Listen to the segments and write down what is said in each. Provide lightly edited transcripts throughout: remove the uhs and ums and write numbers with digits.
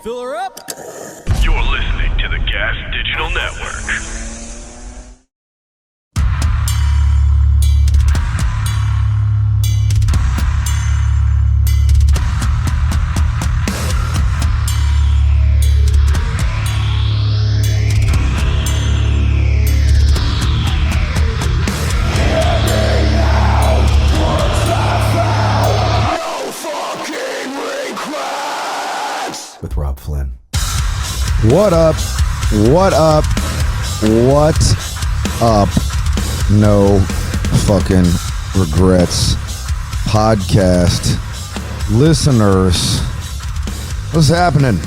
Fill her up. You're listening to the Gas Digital Network. With Robb Flynn. What up? What up? What up? No fucking regrets. Podcast listeners. What's happening?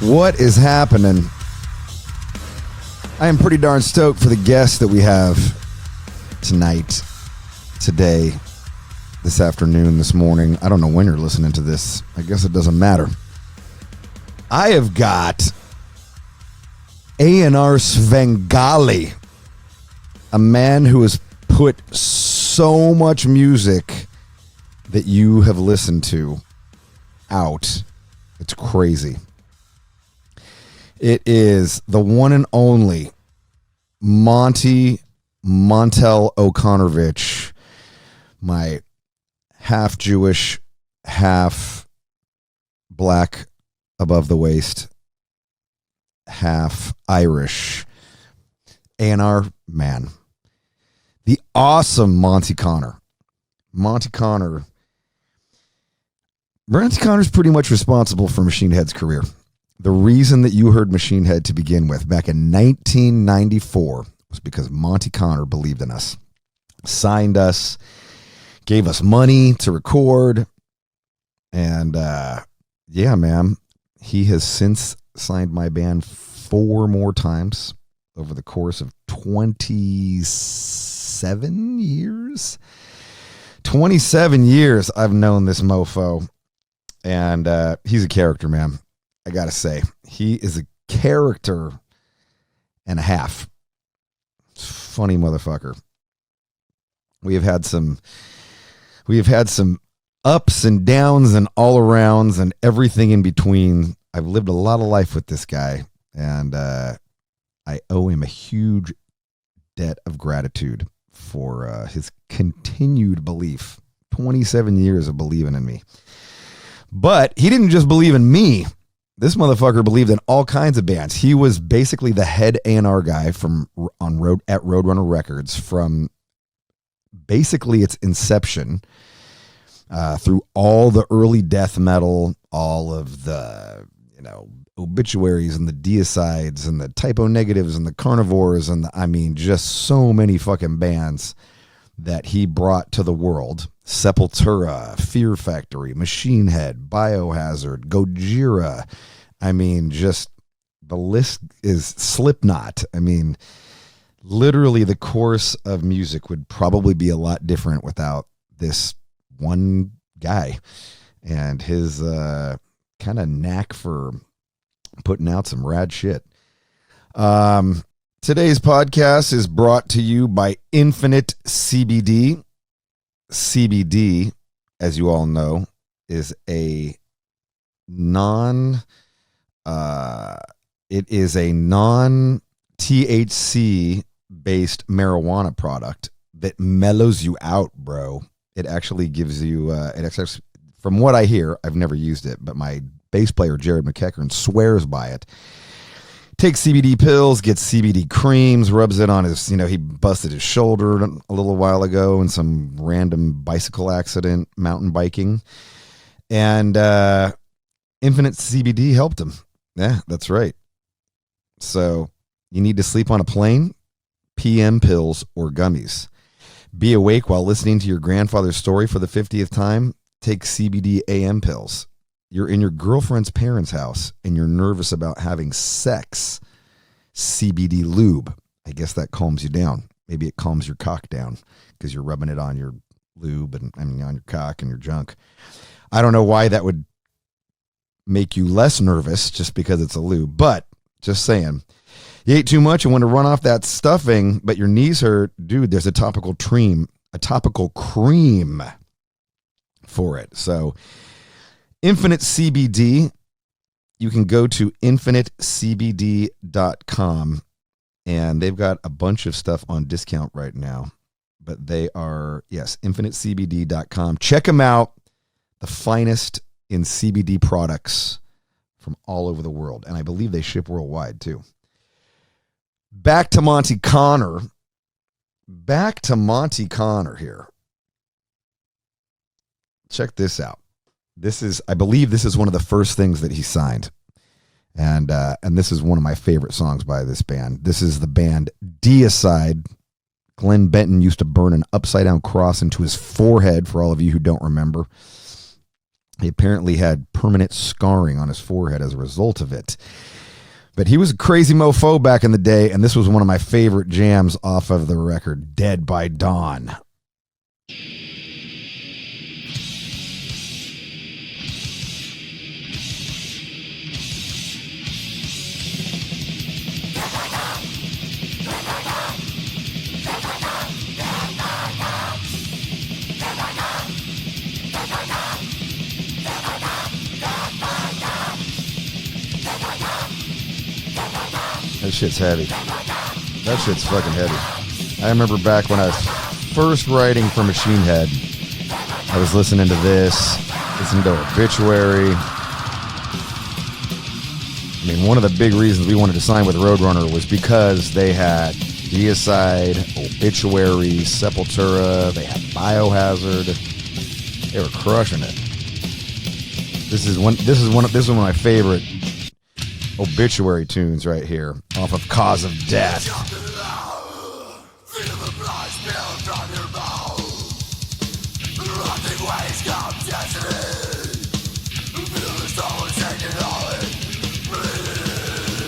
What is happening? I am pretty darn stoked for the guests that we have tonight, today, this afternoon, this morning. I don't know when you're listening to this. I guess it doesn't matter. I have got A&R Svengali, a man who has put so much music that you have listened to out. It's crazy. It is the one and only Monte Conner, my half Jewish, half black above the waist, half Irish A&R man. The awesome Monte Conner. Monte Conner's pretty much responsible for Machine Head's career. The reason that you heard Machine Head to begin with back in 1994 was because Monte Conner believed in us, signed us, gave us money to record, and yeah, man. He has since signed my band 4 more times over the course of 27 years. 27 years I've known this mofo. And he's a character, man. I got to say. He is a character and a half. Funny motherfucker. We have had some ups and downs and all arounds and everything in between. I've lived a lot of life with this guy, and I owe him a huge debt of gratitude for his continued belief. 27 years of believing in me. But he didn't just believe in me. This motherfucker believed in all kinds of bands. He was basically the head A&R guy at Roadrunner Records from basically its inception. Through all the early death metal, all of the, obituaries and the deicides and the typo negatives and the carnivores and just so many fucking bands that he brought to the world. Sepultura, Fear Factory, Machine Head, Biohazard, Gojira. Just the list is Slipknot. Literally the course of music would probably be a lot different without this one guy and his kind of knack for putting out some rad shit. Today's podcast is brought to you by Infinite CBD. CBD, as you all know, is a non-THC based marijuana product that mellows you out, bro. It actually gives you, from what I hear, I've never used it, but my bass player, Jared McEachern, swears by it. Takes CBD pills, gets CBD creams, rubs it on his, he busted his shoulder a little while ago in some random bicycle accident, mountain biking. And Infinite CBD helped him. Yeah, that's right. So you need to sleep on a plane, PM pills, or gummies. Be awake while listening to your grandfather's story for the 50th time. Take CBD AM pills. You're in your girlfriend's parents' house and you're nervous about having sex. CBD lube. I guess that calms you down. Maybe it calms your cock down because you're rubbing it on your lube and on your cock and your junk. I don't know why that would make you less nervous just because it's a lube, but just saying. You ate too much and want to run off that stuffing, but your knees hurt. Dude, there's a topical cream for it. So Infinite CBD, you can go to infinitecbd.com, and they've got a bunch of stuff on discount right now. But they are, yes, infinitecbd.com. Check them out. The finest in CBD products from all over the world. And I believe they ship worldwide, too. Back to Monte Conner. Back to Monte Conner here. Check this out. I believe this is one of the first things that he signed. And this is one of my favorite songs by this band. This is the band Deicide. Glenn Benton used to burn an upside-down cross into his forehead, for all of you who don't remember. He apparently had permanent scarring on his forehead as a result of it. But he was a crazy mofo back in the day, and this was one of my favorite jams off of the record, Dead by Dawn. That shit's heavy. That shit's fucking heavy. I remember back when I was first writing for Machine Head, I was listening to this, listening to Obituary. I mean, one of the big reasons we wanted to sign with Roadrunner was because they had Deicide, Obituary, Sepultura, they had Biohazard. They were crushing it. This is one of my favorite Obituary tunes right here, off of Cause of Death.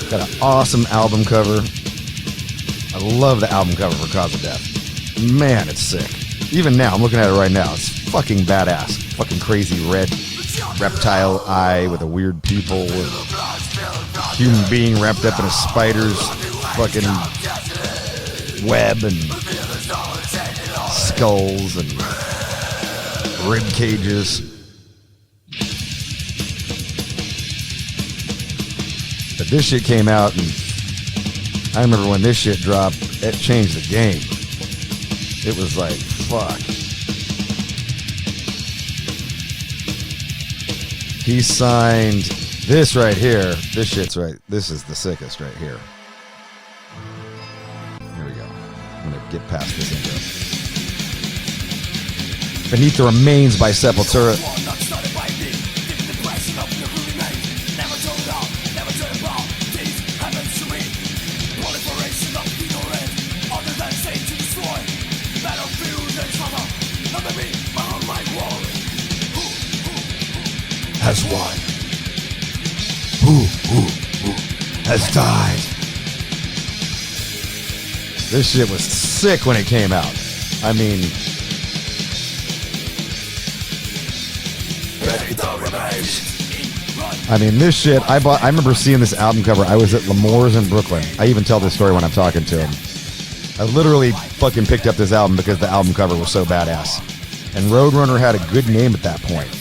Got an awesome album cover. I love the album cover for Cause of Death. Man, it's sick. Even now, I'm looking at it right now. It's fucking badass. Fucking crazy red reptile eye with a weird pupil with human being wrapped up in a spider's fucking web and skulls and rib cages. But this shit came out, and I remember when this shit dropped, it changed the game. It was like, fuck. He signed this right here. This shit's right. This is the sickest right here. Here we go. I'm going to get past this intro. Beneath the Remains by Sepultura. Has won. Who has died? This shit was sick when it came out. I mean, this shit. I remember seeing this album cover. I was at L'Amour's in Brooklyn. I even tell this story when I'm talking to him. I literally fucking picked up this album because the album cover was so badass. And Roadrunner had a good name at that point.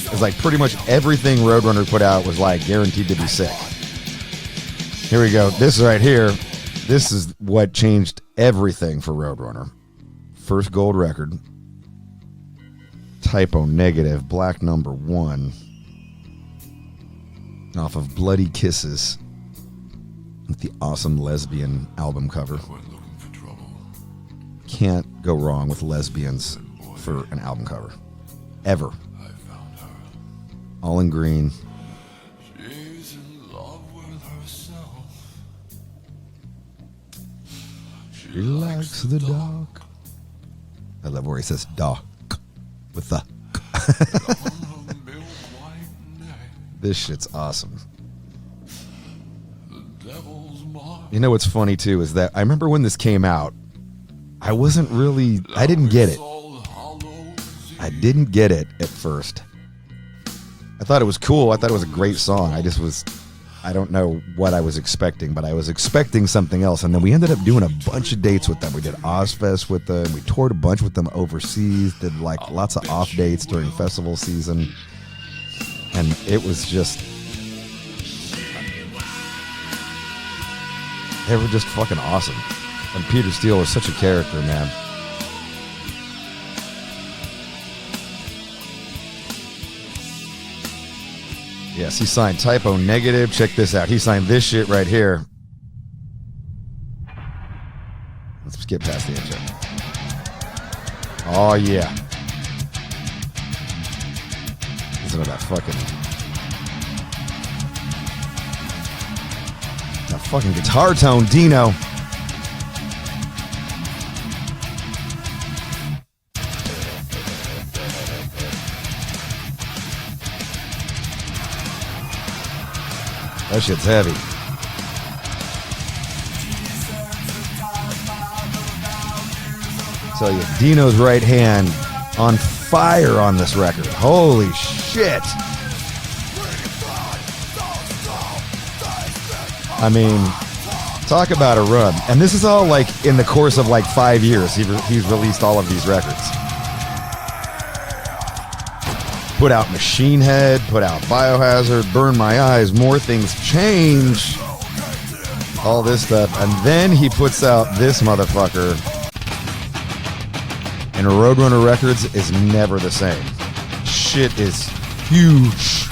It was like pretty much everything Roadrunner put out was like guaranteed to be sick. Here we go. This right here, this is what changed everything for Roadrunner. First gold record. Typo negative, black number 1. Off of Bloody Kisses. With the awesome lesbian album cover. Can't go wrong with lesbians for an album cover. Ever. All in green. She's in love with herself. She likes the dark. I love where he says dark with the. This shit's awesome. You know what's funny too is that I remember when this came out, I didn't get it. I didn't get it at first. I thought it was cool. I thought it was a great song. I don't know what I was expecting, but I was expecting something else. And then we ended up doing a bunch of dates with them. We did Ozfest with them. We toured a bunch with them overseas, did like lots of off dates during festival season. And it was just They were just fucking awesome. And Peter Steele was such a character, man. Yes, he signed Typo Negative. Check this out. He signed this shit right here. Let's skip past the intro. Oh, yeah. Listen to that fucking guitar tone, Dino. That shit's heavy. Tell you, Dino's right hand on fire on this record. Holy shit. I mean, talk about a run. And this is all like in the course of like 5 years. He's released all of these records. Put out Machine Head, put out Biohazard, Burn My Eyes, More Things Change, all this stuff. And then he puts out this motherfucker. And Roadrunner Records is never the same. Shit is huge.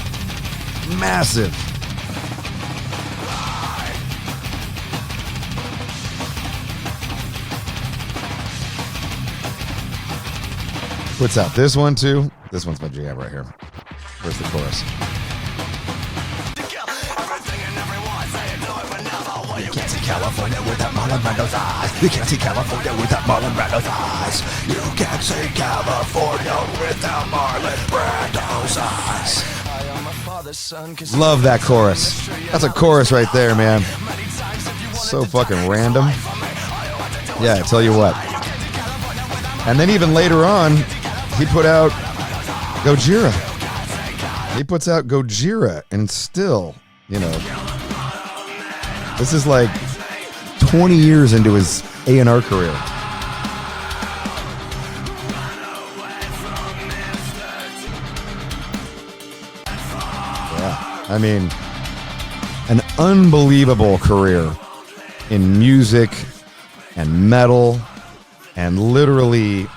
Massive. Puts out this one too. This one's my jam right here. Where's the chorus? You can't see California without Marlon Brando's eyes. You can't see California without Marlon Brando's eyes. You can't see California without Marlon Brando's eyes. Love that chorus. That's a chorus right there, man. So fucking random. Yeah, I tell you what. And then even later on, he put out Gojira. He puts out Gojira, and still, you know, this is like 20 years into his A&R career. Yeah, I mean, an unbelievable career in music and metal, and literally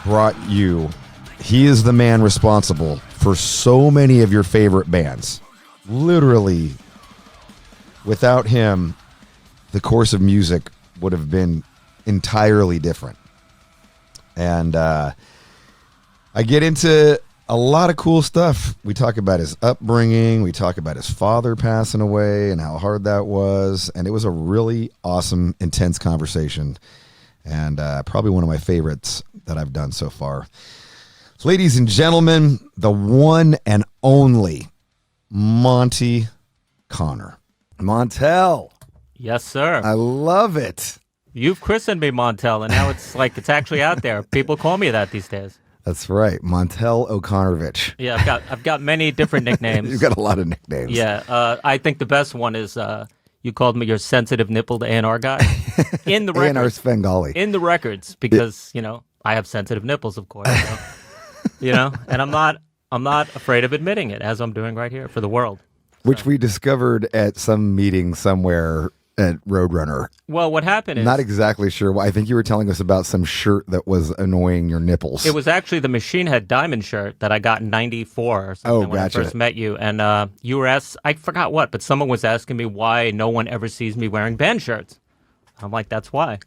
brought you. He is the man responsible for so many of your favorite bands. Literally, without him, the course of music would have been entirely different. And I get into a lot of cool stuff. We talk about his upbringing. We talk about his father passing away and how hard that was. And it was a really awesome, intense conversation. And probably one of my favorites that I've done so far. Ladies and gentlemen, the one and only Monte Conner. Montel. Yes, sir. I love it. You've christened me Montel, and now it's like it's actually out there. People call me that these days. That's right, Montel O'Connorovich. Yeah, I've got many different nicknames. You've got a lot of nicknames. Yeah, I think the best one is you called me your sensitive nippled A&R guy in the records. A&R Svengali. In the records, because you know I have sensitive nipples, of course. So, you know, and I'm not afraid of admitting it, as I'm doing right here for the world. Which we discovered at some meeting somewhere at Roadrunner. Well, what happened is... Not exactly sure why. I think you were telling us about some shirt that was annoying your nipples. It was actually the Machine Head Diamond shirt that I got in 94 or something when I first met you. And you were asked, I forgot what, but someone was asking me why no one ever sees me wearing band shirts. I'm like, that's why.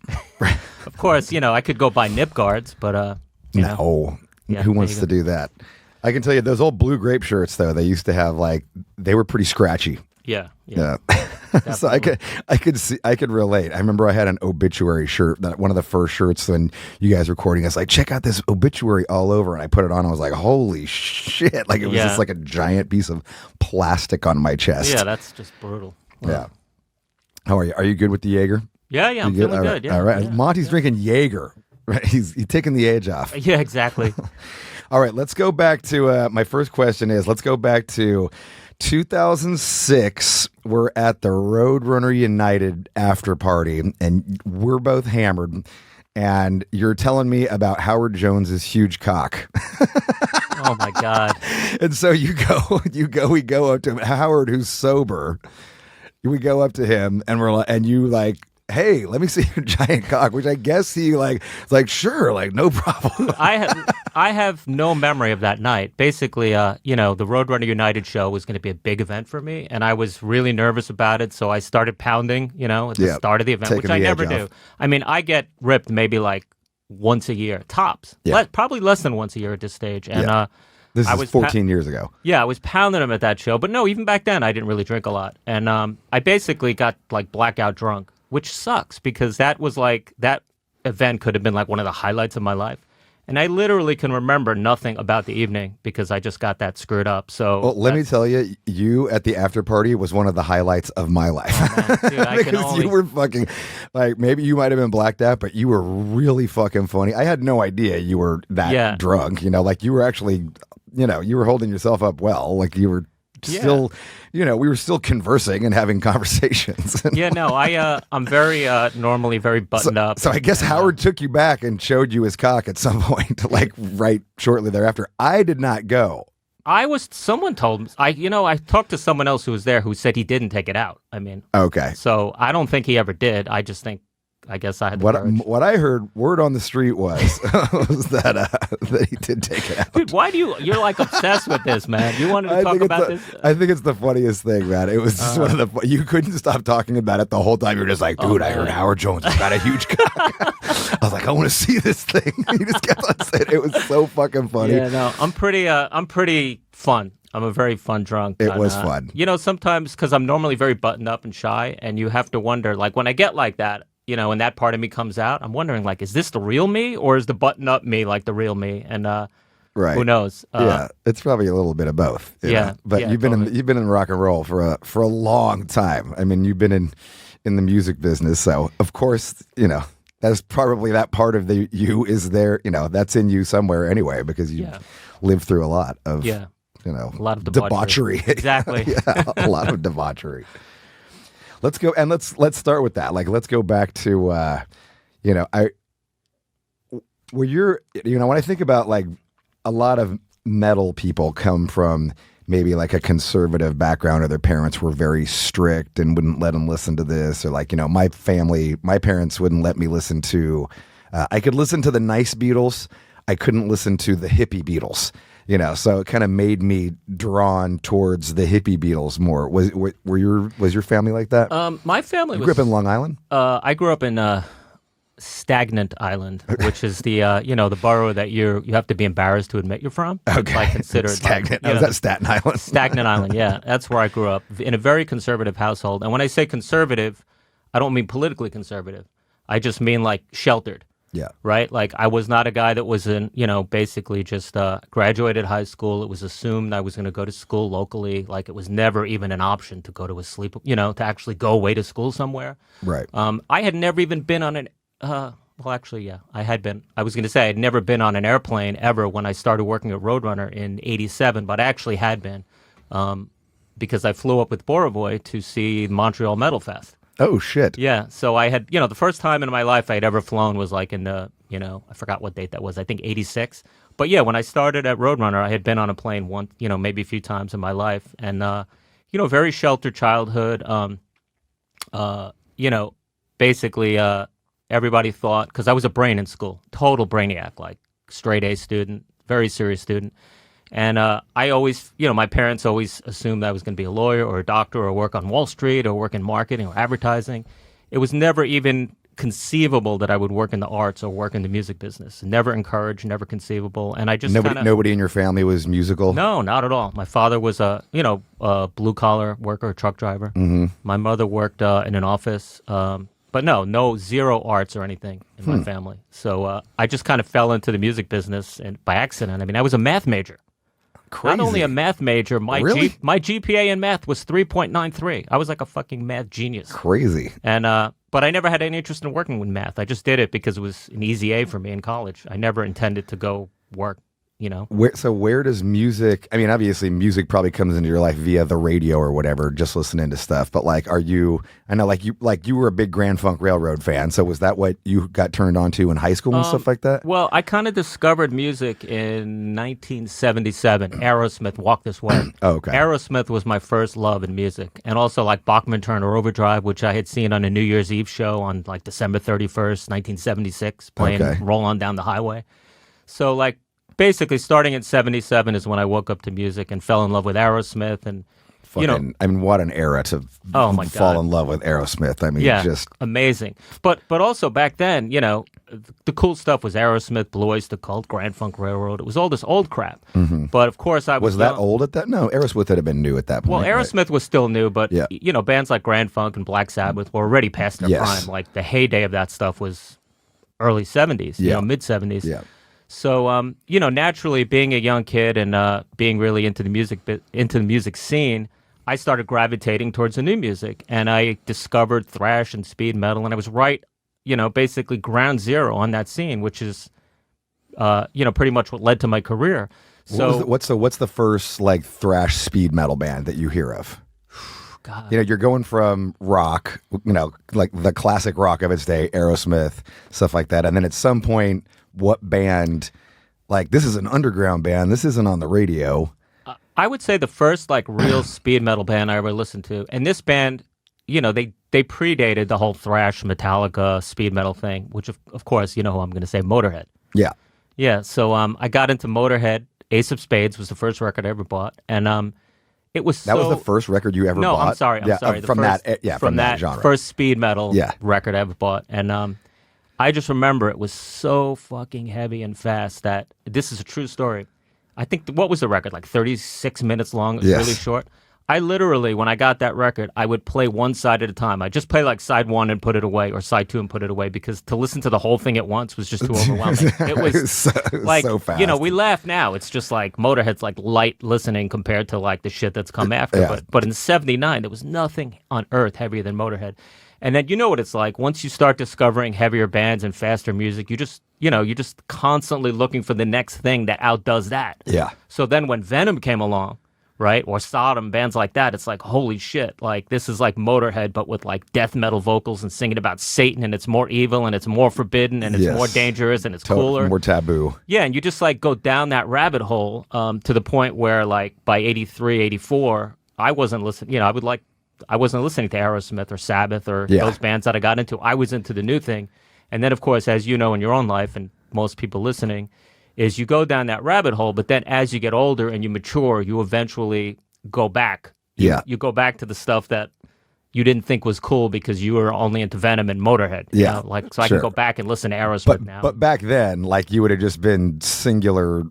Of course, you know, I could go buy nip guards, but... you know. Yeah, who wants to do that? I can tell you, those old blue grape shirts, though, they used to have, like, they were pretty scratchy. Yeah. So I could relate. I remember I had an Obituary shirt, that one of the first shirts when you guys were recording us, like, check out this Obituary all over, and I put it on. I was like, holy shit! Like it was just like a giant piece of plastic on my chest. Yeah, that's just brutal. Wow. Yeah. How are you? Are you good with the Jaeger? Yeah, I'm feeling good. Yeah, all right. Yeah, Monty's drinking Jaeger. Right, he's taking the edge off. Yeah, exactly. All right, let's go back to my first question is, let's go back to 2006. We're at the Roadrunner United after party, and we're both hammered, and you're telling me about Howard Jones's huge cock. Oh my God. And so we go up to him, Howard, who's sober. We go up to him, and we're like, and you like hey, let me see your giant cock, which I guess he like, it's like, sure, like, no problem. I have no memory of that night. Basically, the Roadrunner United show was going to be a big event for me, and I was really nervous about it, so I started pounding, at the start of the event, which I never do. I mean, I get ripped maybe like once a year, tops. Yeah. Probably less than once a year at this stage. And this is 14 years ago. Yeah, I was pounding him at that show. But no, even back then, I didn't really drink a lot. And I basically got like blackout drunk, which sucks because that event could have been like one of the highlights of my life. And I literally can remember nothing about the evening because I just got that screwed up. So, well, let me tell you, you at the after party was one of the highlights of my life. Oh, man. Dude, because you were fucking, like, maybe you might have been blacked out, but you were really fucking funny. I had no idea you were that drunk. Like you were actually, you were holding yourself up well. Like you were still, we were still conversing and having conversations. I'm very normally very buttoned up. So I guess Howard took you back and showed you his cock at some point, like right shortly thereafter. I did not go. Someone told me, I talked to someone else who was there who said he didn't take it out. I mean, okay. So I don't think he ever did. I guess I had the courage. What I heard, word on the street was that he did take it out. Dude, why you're like obsessed with this, man? You wanted to talk about this? I think it's the funniest thing, man. It was just one of you couldn't stop talking about it the whole time. You're just like, dude, I heard Howard Jones has got a huge cock. I was like, I want to see this thing. He just kept on saying it. It was so fucking funny. Yeah, no, I'm pretty fun. I'm a very fun drunk. It was fun. Sometimes because I'm normally very buttoned up and shy, and you have to wonder, like when I get like that, and that part of me comes out, I'm wondering, like, is this the real me or is the button up me like the real me? And right. Who knows? It's probably a little bit of both. But you've been in rock and roll for a long time. I mean, you've been in the music business, so of course, that's probably that part of you is there. That's in you somewhere anyway because you lived through a lot of a lot of debauchery. Exactly. A lot of debauchery. Let's go and let's start with that. Like, let's go back to, when I think about like a lot of metal people come from maybe like a conservative background or their parents were very strict and wouldn't let them listen to this or like, my parents wouldn't let me listen to, I could listen to the nice Beatles. I couldn't listen to the hippie Beatles. So it kind of made me drawn towards the hippie Beatles more. Was your family like that? My family grew up in Long Island? I grew up in Stagnant Island, which is the the borough that you have to be embarrassed to admit you're from. Okay. Like considered Stagnant. Was that Staten Island? Stagnant Island, yeah. That's where I grew up in a very conservative household. And when I say conservative, I don't mean politically conservative. I just mean like sheltered. Yeah. Right? Like I was not a guy that was basically just graduated high school. It was assumed I was going to go to school locally. Like it was never even an option to go to to actually go away to school somewhere. Right. I had never even been on I had been. I was going to say I'd never been on an airplane ever when I started working at Roadrunner in '87, but I actually had been because I flew up with Borovoy to see Montreal Metal Fest. Oh, shit. Yeah. So I had, the first time in my life I'd ever flown was like in the, I forgot what date that was. I think 86. But yeah, when I started at Roadrunner, I had been on a plane once, maybe a few times in my life. And, very sheltered childhood. Basically, everybody thought, because I was a brain in school, total brainiac, like straight A student, very serious student. And I always, my parents always assumed that I was going to be a lawyer or a doctor or work on Wall Street or work in marketing or advertising. It was never even conceivable that I would work in the arts or work in the music business. Never encouraged, never conceivable. And I just nobody in your family was musical? No, not at all. My father was a blue-collar worker, a truck driver. Mm-hmm. My mother worked in an office. But zero arts or anything in my family. So I just kind of fell into the music business and by accident. I mean, I was a math major. Crazy. Not only a math major, my GPA in math was 3.93. I was like a fucking math genius. Crazy. And but I never had any interest in working with math. I just did it because it was an easy A for me in college. I never intended to go work, Where does music? I mean, obviously, music probably comes into your life via the radio or whatever, just listening to stuff. But like, are you? I know, like you were a big Grand Funk Railroad fan. So was that what you got turned on to in high school and stuff like that? Well, I kind of discovered music in 1977. Aerosmith, Walk This Way. Oh, okay. Aerosmith was my first love in music, and also like Bachman Turner Overdrive, which I had seen on a New Year's Eve show on like December 31st, 1976, playing Roll On Down the Highway. So like. Basically, starting at 77 is when I woke up to music and fell in love with Aerosmith. And, I mean, what an era to fall in love with Aerosmith. I mean, just amazing. But also back then, the cool stuff was Aerosmith, Blue Oyster Cult, Grand Funk Railroad. It was all this old crap. Mm-hmm. But of course, I was that old at that? No, Aerosmith had been new at that point. Well, Aerosmith was still new, but bands like Grand Funk and Black Sabbath were already past their prime. Like the heyday of that stuff was early 70s, mid 70s. Yeah. So, naturally, being a young kid and being really into the music scene, I started gravitating towards the new music, and I discovered thrash and speed metal, and I was right, basically ground zero on that scene, which is, pretty much what led to my career. So, what's the first like thrash speed metal band that you hear of? God. You're going from rock, like the classic rock of its day, Aerosmith, stuff like that, and then at some point. What band, like this is an underground band, this isn't on the radio. I would say the first like real speed metal band I ever listened to, and this band, they predated the whole thrash Metallica speed metal thing, which of course, who I'm going to say, Motorhead. Yeah. Yeah, so I got into Motorhead. Ace of Spades was the first record I ever bought, and it was that was the first record you ever bought? No, I'm sorry. From that genre. First speed metal record I ever bought, and I just remember it was so fucking heavy and fast that this is a true story. I think, what was the record? Like 36 minutes long? It was really short. I literally, when I got that record, I would play one side at a time. I'd just play like side one and put it away, or side two and put it away, because to listen to the whole thing at once was just too overwhelming. It was so fast. We laugh now. It's just like Motorhead's like light listening compared to like the shit that's come after. Yeah. But in 79, there was nothing on earth heavier than Motorhead. And then you know what it's like. Once you start discovering heavier bands and faster music, you're just constantly looking for the next thing that outdoes that. Yeah. So then when Venom came along, right, or Sodom, bands like that, it's like, holy shit, like this is like Motorhead, but with like death metal vocals and singing about Satan, and it's more evil and it's more forbidden and it's more dangerous and it's cooler. More taboo. Yeah, and you just like go down that rabbit hole to the point where like by 83, 84, I wasn't listening, I wasn't listening to Aerosmith or Sabbath or those bands that I got into. I was into the new thing. And then, of course, as you know in your own life, and most people listening, is you go down that rabbit hole, but then as you get older and you mature, you eventually go back. You go back to the stuff that you didn't think was cool because you were only into Venom and Motorhead. I can go back and listen to Aerosmith now. But back then, like you would have just been singular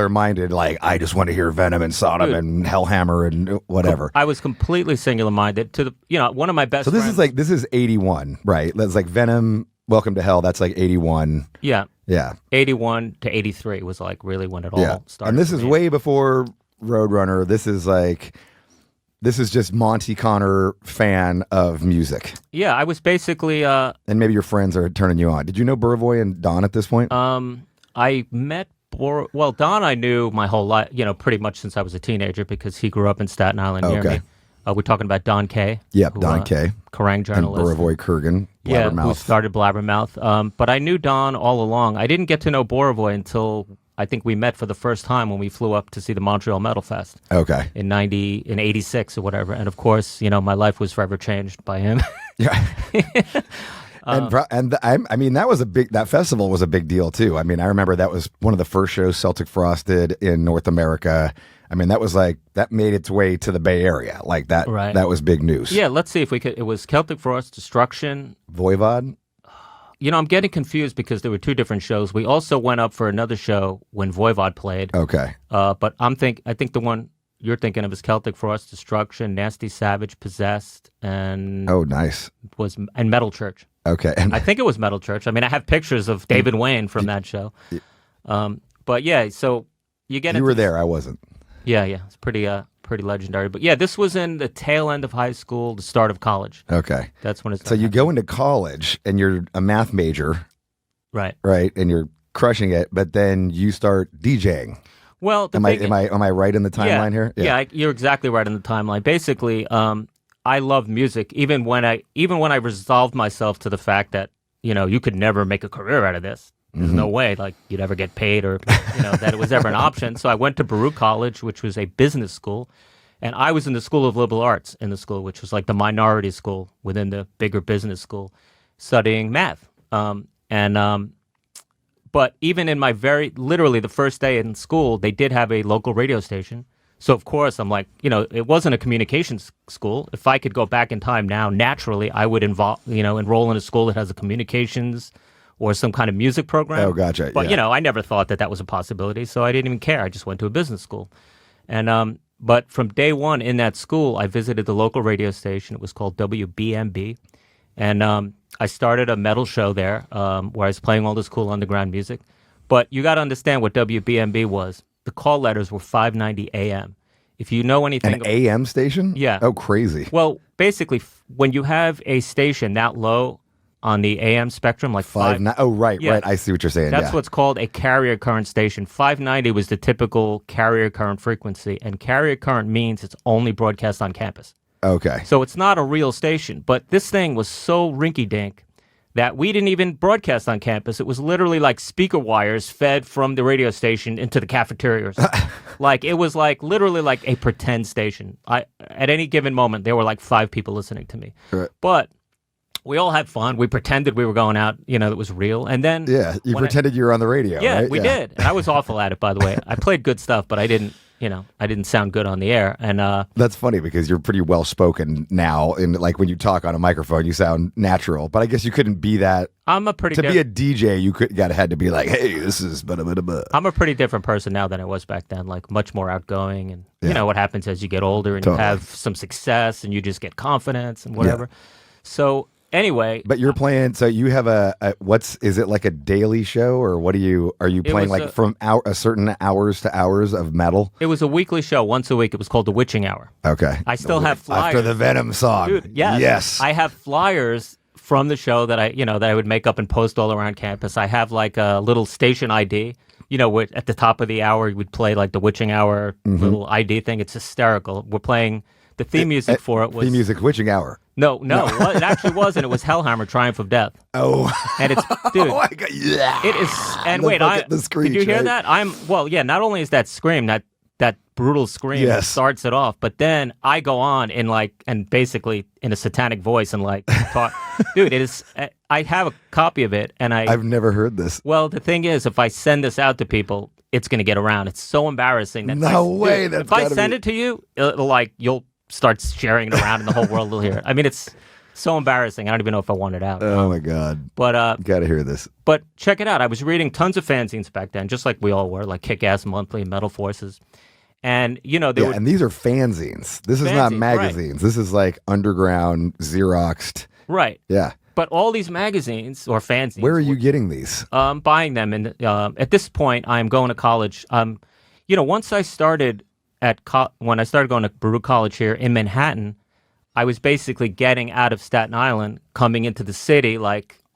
minded. Like I just want to hear Venom and Sodom and Hellhammer and whatever. I was completely singular minded to the one of my best. So this is 81, right? That's like Venom, Welcome to Hell. That's like 81. Yeah. Yeah. 81 to 83 was like really when it all started. And this is way before Roadrunner. This is just Monte Conner fan of music. Yeah, I was basically... and maybe your friends are turning you on. Did you know Buravoy and Don at this point? I met... Don I knew my whole life, pretty much since I was a teenager, because he grew up in Staten Island near me. We're talking about Don Kay. Yep, Don Kay. Kerrang journalist. And Buravoy Kurgan, Blabbermouth. Who started Blabbermouth. But I knew Don all along. I didn't get to know Buravoy until... I think we met for the first time when we flew up to see the Montreal Metal Fest. Okay. In 86 or whatever. And of course, my life was forever changed by him. Yeah. I mean, that festival was a big deal too. I mean, I remember that was one of the first shows Celtic Frost did in North America. I mean, that made its way to the Bay Area. Like that, that was big news. Yeah, let's see if we could. It was Celtic Frost, Destruction. Voivod? I'm getting confused because there were two different shows. We also went up for another show when Voivod played. Okay. But I think the one you're thinking of is Celtic Frost, Destruction, Nasty Savage, Possessed, and... Oh, nice. And Metal Church. Okay. I think it was Metal Church. I mean, I have pictures of David Wayne from that show. But yeah, so you get... You were there, I wasn't. Yeah, it's pretty legendary. But yeah, this was in the tail end of high school, the start of college. Okay. That's when it's... So you go into college and you're a math major. Right. Right. And you're crushing it, but then you start DJing. Well, am I right in the timeline here? Yeah, you're exactly right in the timeline. Basically, I love music. Even when I resolved myself to the fact that you could never make a career out of this. There's no way like you'd ever get paid or that it was ever an option. So I went to Baruch College, which was a business school, and I was in the School of Liberal Arts in the school, which was like the minority school within the bigger business school, studying math. But even in my literally the first day in school, they did have a local radio station. So, of course, I'm like, it wasn't a communications school. If I could go back in time now, naturally, I would enroll in a school that has a communications or some kind of music program. Oh, gotcha. But, I never thought that was a possibility. So I didn't even care. I just went to a business school. And but from day one in that school, I visited the local radio station. It was called WBMB. And I started a metal show there where I was playing all this cool underground music. But you got to understand what WBMB was. The call letters were 590 AM. If you know anything... An AM station? Yeah. Oh, crazy. Well, basically, when you have a station that low on the AM spectrum, like right. I see what you're saying. That's what's called a carrier current station. 590 was the typical carrier current frequency, and carrier current means it's only broadcast on campus. Okay. So it's not a real station, but this thing was so rinky-dink that we didn't even broadcast on campus. It was literally like speaker wires fed from the radio station into the cafeterias. Like it was like literally like a pretend station. At any given moment, there were like 5 people listening to me. Right. But we all had fun. We pretended we were going out, it was real. And then you pretended you were on the radio. Yeah, right? we did. And I was awful at it, by the way. I played good stuff, but I didn't sound good on the air. And that's funny because you're pretty well spoken now, and like when you talk on a microphone, you sound natural. But I guess you couldn't be that. Be a DJ, you had to be like, hey, this is blah, blah, blah. I'm a pretty different person now than I was back then. Like much more outgoing, and you know what happens as you get older and you have some success, and you just get confidence and whatever. Yeah. So. Anyway, but you're playing. So you have is it like a daily show, or what are you playing like from a certain hours to hours of metal? It was a weekly show, once a week. It was called the Witching Hour. Okay, I still have flyers after the Venom song. Dude, yes, I have flyers from the show that I would make up and post all around campus. I have like a little station ID. At the top of the hour, you would play like the Witching Hour little ID thing. It's hysterical. We're playing the theme music for it was theme music Witching Hour. No. It actually wasn't. It was Hellhammer, Triumph of Death. Oh. And it's, dude. Oh my God. Yeah. It is, and wait, screech, did you hear right? that? Not only is that scream, that brutal scream that starts it off, but then I go on and basically in a satanic voice and talk. Dude, it is, I have a copy of it and I've never heard this. Well, the thing is, if I send this out to people, it's going to get around. It's so embarrassing. That if I send it to you, you'll start sharing it around and the whole world will hear it. I mean, it's so embarrassing. I don't even know if I want it out. Oh, my God. But got to hear this. But check it out. I was reading tons of fanzines back then, just like we all were, like Kick-Ass Monthly, Metal Forces. And, and these are fanzines. This is not magazines. Right. This is like underground, Xeroxed. Right. Yeah. But all these magazines or fanzines. Where are you getting these? Buying them. And at this point, I'm going to college. Once I started when I started going to Baruch College here in Manhattan, I was basically getting out of Staten Island, coming into the city,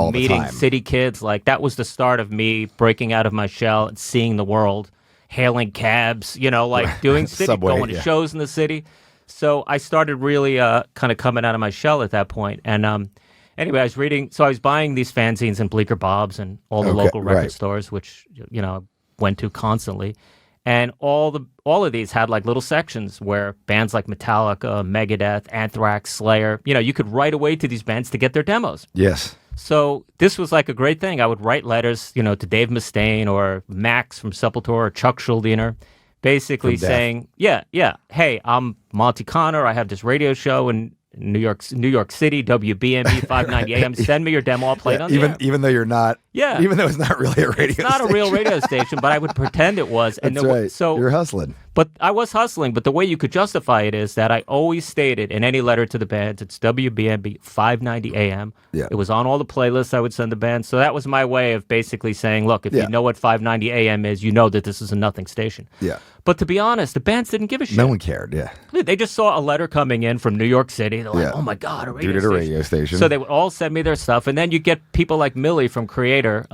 meeting city kids. That was the start of me breaking out of my shell and seeing the world, hailing cabs, doing city, Subway, going to shows in the city. So I started really kind of coming out of my shell at that point. And anyway, I was buying these fanzines in Bleecker Bob's and all the local record stores, which, went to constantly. And all of these had little sections where bands like Metallica, Megadeth, Anthrax, Slayer, you could write away to these bands to get their demos. Yes. So this was a great thing. I would write letters, to Dave Mustaine or Max from Sepultura or Chuck Schuldiner, basically saying, hey, I'm Monte Conner. I have this radio show in New York City, WBMB 590 AM. Send me your demo. I'll play it on the air. Even though you're not. Yeah. Even though it's not really a radio station. It's not a real radio station, but I would pretend it was. And That's right. So you're hustling. But I was hustling. But the way you could justify it is that I always stated in any letter to the bands, it's WBMB 590 AM. Yeah. It was on all the playlists I would send the bands. So that was my way of basically saying, look, if you know what 590 AM is, you know that this is a nothing station. Yeah. But to be honest, the bands didn't give a shit. No one cared, yeah. They just saw a letter coming in from New York City. They're like, oh my God, a radio station. Radio station. So they would all send me their stuff. And then you get people like Millie from Creator,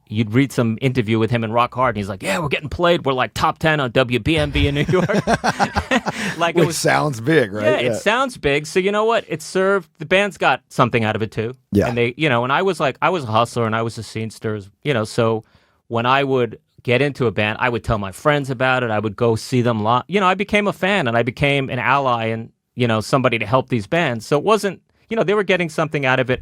you'd read some interview with him in Rock Hard, and he's like, "Yeah, we're getting played. We're like top 10 on WBMB in New York." Which sounds big, right? Yeah, it sounds big. So you know what? It served. The band's got something out of it too. Yeah. And they, and I was a hustler, and I was a scenester, so when I would get into a band, I would tell my friends about it. I would go see them live. I became a fan, and I became an ally, and somebody to help these bands. So it wasn't, they were getting something out of it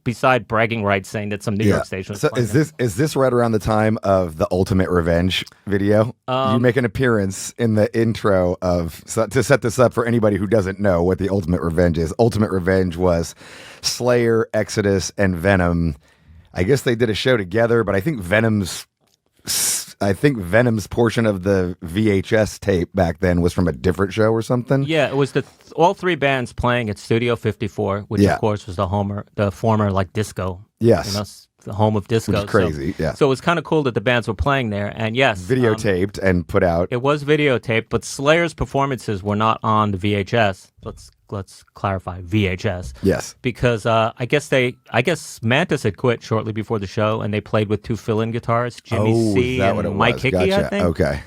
beside bragging rights, saying that some New York station was playing them. Is this right around the time of the Ultimate Revenge video? You make an appearance in the intro to set this up for anybody who doesn't know what the Ultimate Revenge is. Ultimate Revenge was Slayer, Exodus, and Venom. I guess they did a show together, but I think Venom's portion of the VHS tape back then was from a different show or something. Yeah, it was all three bands playing at Studio 54, which of course was the former like disco. Yes. The home of disco. Which is crazy, So it was kind of cool that the bands were playing there, and yes. Videotaped and put out. It was videotaped, but Slayer's performances were not on the VHS. Let's clarify, VHS. Yes. Because I guess Mantis had quit shortly before the show, and they played with two fill-in guitarists, Jimmy C. and Mike Hickey, gotcha. I think. Okay.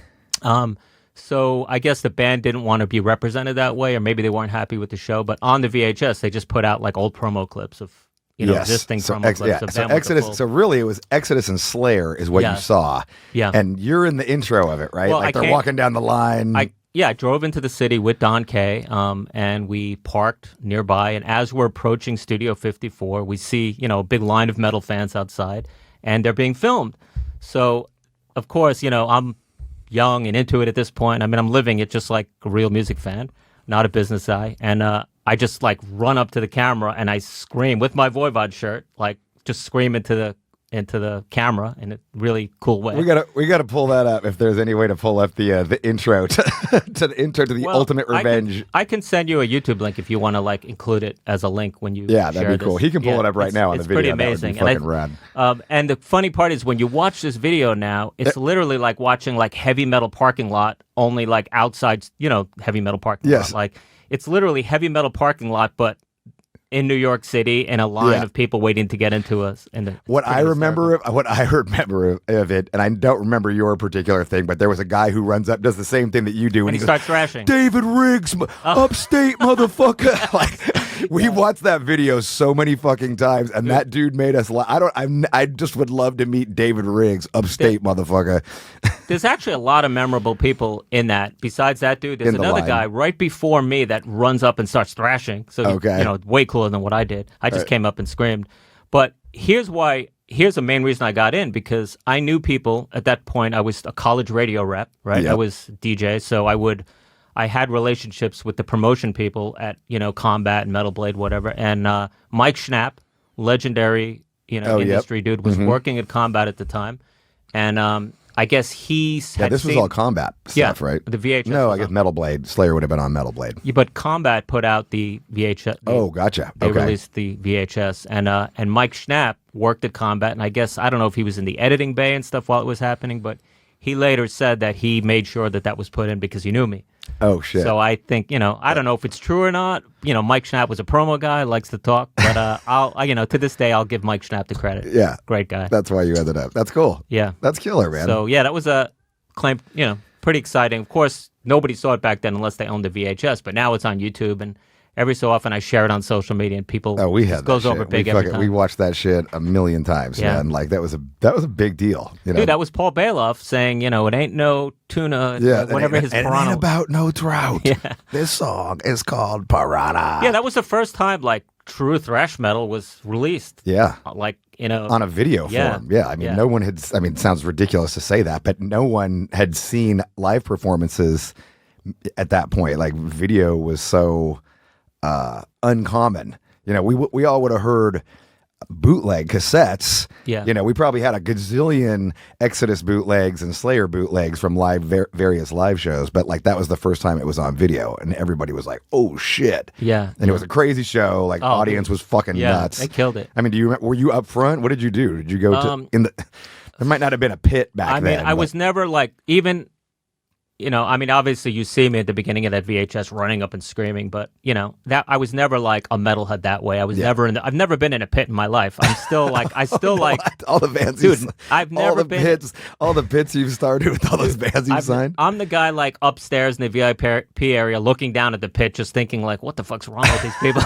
So I guess the band didn't want to be represented that way, or maybe they weren't happy with the show. But on the VHS, they just put out like old promo clips of existing promo clips of them. Exodus. So really, it was Exodus and Slayer is what you saw. Yeah. And you're in the intro of it, right? Well, like they're walking down the line. I drove into the city with Don Kay, and we parked nearby. And as we're approaching Studio 54, we see, a big line of metal fans outside, and they're being filmed. So, of course, I'm young and into it at this point. I mean, I'm living it just like a real music fan, not a business guy. And I just like run up to the camera and I scream with my Voivod shirt, like just scream into the camera in a really cool way. We gotta pull that up if there's any way to pull up the intro to the Ultimate Revenge. I can send you a YouTube link if you want to like include it as a link when you that'd be cool. He can pull it up right now on the video. It's pretty amazing. That would be fucking rad. And the funny part is when you watch this video now, it's literally like watching like heavy metal parking lot, only like outside, heavy metal parking lot. Like it's literally heavy metal parking lot, but in New York City, in a line of people waiting to get into us. What I remember of it, and I don't remember your particular thing, but there was a guy who runs up, does the same thing that you do, and he starts thrashing. David Riggs, upstate motherfucker. Like we watched that video so many fucking times, and that dude made us laugh. I just would love to meet David Riggs, upstate motherfucker. There's actually a lot of memorable people in that. Besides that dude, there's another guy right before me that runs up and starts thrashing. So way cooler than what I did. I just came up and screamed. But here's the main reason I got in, because I knew people at that point. I was a college radio rep, right? Yep. I was DJ, so I had relationships with the promotion people at Combat and Metal Blade, whatever. And Mike Schnapp, legendary industry dude, was working at Combat at the time, and I guess this was all Combat stuff, right? The VHS. No, I guess Metal Blade. Slayer would have been on Metal Blade. Yeah, but Combat put out the VHS. Gotcha. They released the VHS, and Mike Schnapp worked at Combat, and I guess I don't know if he was in the editing bay and stuff while it was happening, but he later said that he made sure that was put in because he knew me. Oh shit! So I think I don't know if it's true or not. Mike Schnapp was a promo guy, likes to talk, but to this day I'll give Mike Schnapp the credit. Yeah, great guy. That's why you ended up. That's cool. Yeah, that's killer, man. So that was a claim. Pretty exciting. Of course, nobody saw it back then unless they owned the VHS, but now it's on YouTube, and every so often I share it on social media, and people goes over big every time. We watched that shit a million times, man. Like that was a big deal. Dude, that was Paul Bailoff saying, it ain't no tuna, whatever his piranha. It ain't about no trout. Yeah. This song is called Piranha. Yeah, that was the first time like true thrash metal was released. Yeah. Like, on a video form. Yeah. I mean, no one had, it sounds ridiculous to say that, but no one had seen live performances at that point. Like video was so uncommon. We all would have heard bootleg cassettes. Yeah. We probably had a gazillion Exodus bootlegs and Slayer bootlegs from various live shows, but like that was the first time it was on video, and everybody was like, "Oh shit!" Yeah. And it was a crazy show. Like audience was fucking nuts. They killed it. I mean, were you up front? What did you do? Did you go to in the? There might not have been a pit back then. I was never like even. I mean, obviously you see me at the beginning of that VHS running up and screaming, but that I was never like a metalhead that way. I was never I've never been in a pit in my life. I'm still like, like all the bands, dude. I've never been all the pits you've started with all those bands you've signed. I'm the guy like upstairs in the VIP area, looking down at the pit, just thinking like, what the fuck's wrong with these people?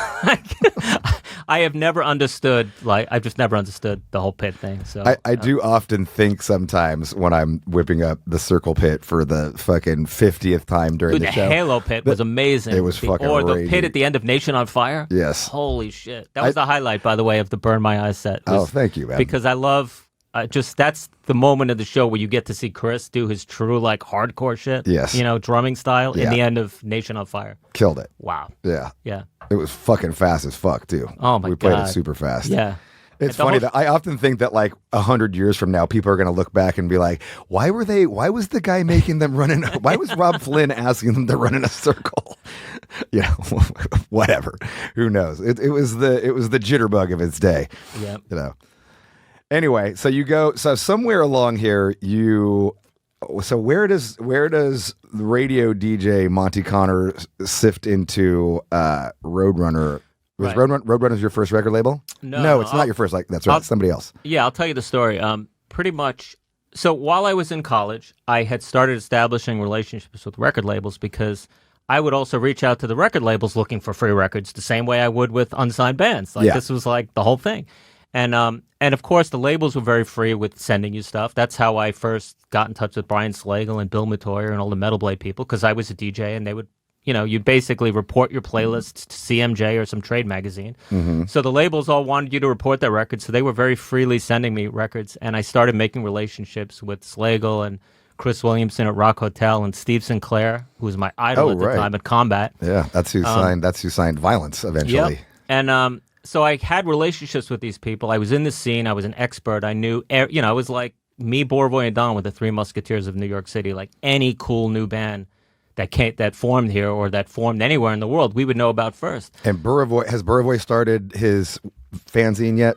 I have never understood. Like, I've just never understood the whole pit thing. So I do often think sometimes when I'm whipping up the Circle Pit for the fucking 50th time during the show. The Halo Pit was amazing. It was fucking Or raging. the pit at the end of Nation on Fire. Yes. Holy shit. That was the highlight, by the way, of the Burn My Eyes set. Thank you, man. Because I love, that's the moment of the show where you get to see Chris do his true, like, hardcore shit. Yes. Drumming style in the end of Nation on Fire. Killed it. Wow. Yeah. Yeah. It was fucking fast as fuck, too. Oh, my God. We played it super fast. Yeah. It's funny that I often think that like 100 years from now, people are going to look back and be like, why was the guy making them run in, why was Robb Flynn asking them to run in a circle? Whatever. Who knows? It was the jitterbug of its day. Yeah. Anyway, so somewhere along here, where does the radio DJ Monte Conner sift into Roadrunner? Was Right. Roadrunner's your first record label? No, it's not your first. Like that's right, somebody else. Yeah, I'll tell you the story. Pretty much. So while I was in college, I had started establishing relationships with record labels because I would also reach out to the record labels looking for free records the same way I would with unsigned bands. Like this was like the whole thing. And of course the labels were very free with sending you stuff. That's how I first got in touch with Brian Slagle and Bill Metoyer and all the Metal Blade people because I was a DJ and they would you'd basically report your playlists to CMJ or some trade magazine. Mm-hmm. So the labels all wanted you to report their records, so they were very freely sending me records, and I started making relationships with Slagle and Chris Williamson at Rock Hotel and Steve Sinclair, who was my idol at the time at Combat. Yeah, that's who signed Violence eventually. Yep. And so I had relationships with these people. I was in the scene. I was an expert. I knew, I was like me, Bourvoy, and Don with the Three Musketeers of New York City. Like any cool new band that formed here or that formed anywhere in the world, we would know about first. And has Bourvoy started his fanzine yet?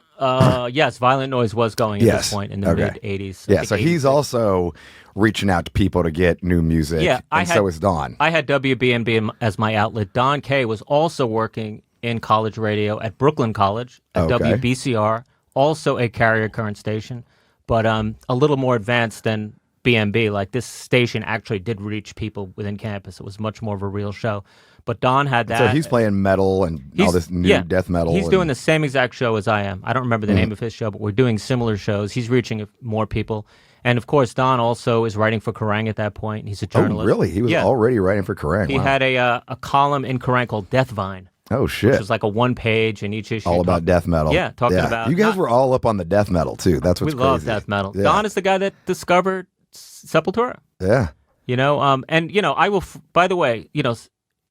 Yes, Violent Noise was going at this point in the mid 80s. Yeah, so he's also reaching out to people to get new music. Yeah, so is Don. I had WBNB as my outlet. Don Kay was also working in college radio at Brooklyn College at WBCR, also a carrier current station, but a little more advanced than BMB. Like this station actually did reach people within campus. It was much more of a real show. But Don had that. So he's playing metal and all this new death metal. He's doing the same exact show as I am. I don't remember the name of his show, but we're doing similar shows. He's reaching more people. And of course, Don also is writing for Kerrang at that point. He's a journalist. Oh, really? He was already writing for Kerrang. He had a column in Kerrang called Death Vine. Oh, shit. Which was like a one-page in each issue. All about death metal. Yeah, talking about... You guys were all up on the death metal, too. That's what's crazy. We love death metal. Yeah. Don is the guy that discovered Sepultura. Yeah. I will, by the way,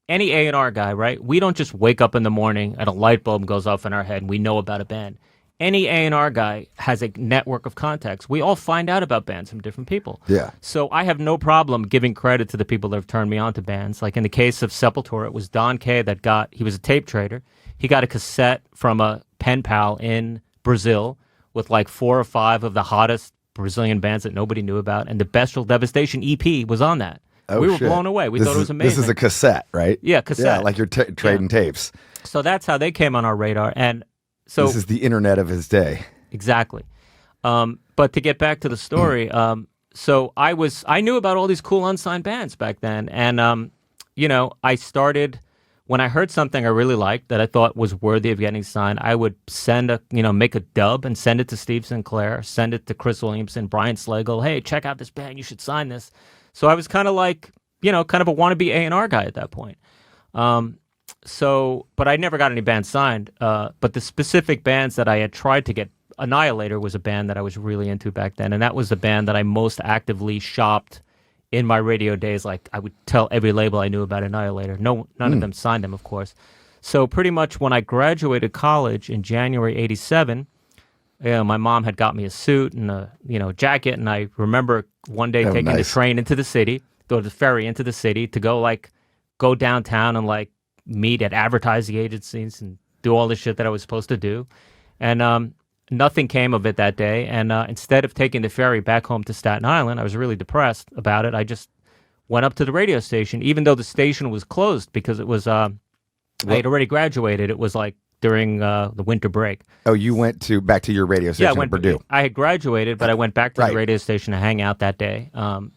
any A&R guy, right? We don't just wake up in the morning and a light bulb goes off in our head and we know about a band. Any A&R guy has a network of contacts. We all find out about bands from different people. Yeah. So I have no problem giving credit to the people that have turned me on to bands. Like in the case of Sepultura, it was Don Kay he was a tape trader. He got a cassette from a pen pal in Brazil with like 4 or 5 of the hottest Brazilian bands that nobody knew about, and the Bestial Devastation EP was on that. We were blown away. We thought it was amazing. This is a cassette, right? Yeah, cassette. Yeah, like you're trading tapes. So that's how they came on our radar. And so this is the internet of his day. Exactly. But to get back to the story, so I knew about all these cool unsigned bands back then, and I started. When I heard something I really liked that I thought was worthy of getting signed, I would make a dub and send it to Steve Sinclair, send it to Chris Williamson, Brian Slagle. Hey, check out this band. You should sign this. So I was kind of like, kind of a wannabe A&R guy at that point. But I never got any bands signed. But the specific bands that I had tried to get, Annihilator was a band that I was really into back then. And that was the band that I most actively shopped in my radio days. Like I would tell every label I knew about Annihilator. None of them signed them, of course. So pretty much when I graduated college in January '87, my mom had got me a suit and a jacket, and I remember one day taking the train into the city, go to the ferry into the city to go downtown and meet at advertising agencies and do all the shit that I was supposed to do, and nothing came of it that day. And instead of taking the ferry back home to Staten Island, I was really depressed about it. I just went up to the radio station, even though the station was closed because it was, I had already graduated. It was like during the winter break. Oh, you went back to your radio station in Purdue. I had graduated, but I went back to the radio station to hang out that day.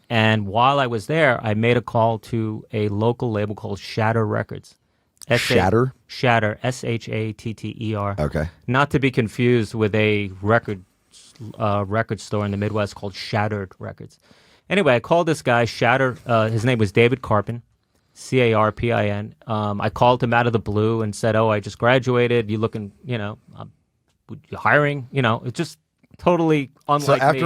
And while I was there, I made a call to a local label called Shatter Records. Shatter? Shatter, Shatter. Okay. Not to be confused with a record store in the Midwest called Shattered Records. Anyway, I called this guy, Shatter. His name was David Carpin, Carpin. I called him out of the blue and said, "Oh, I just graduated. You looking, you hiring? It's just totally unlike me."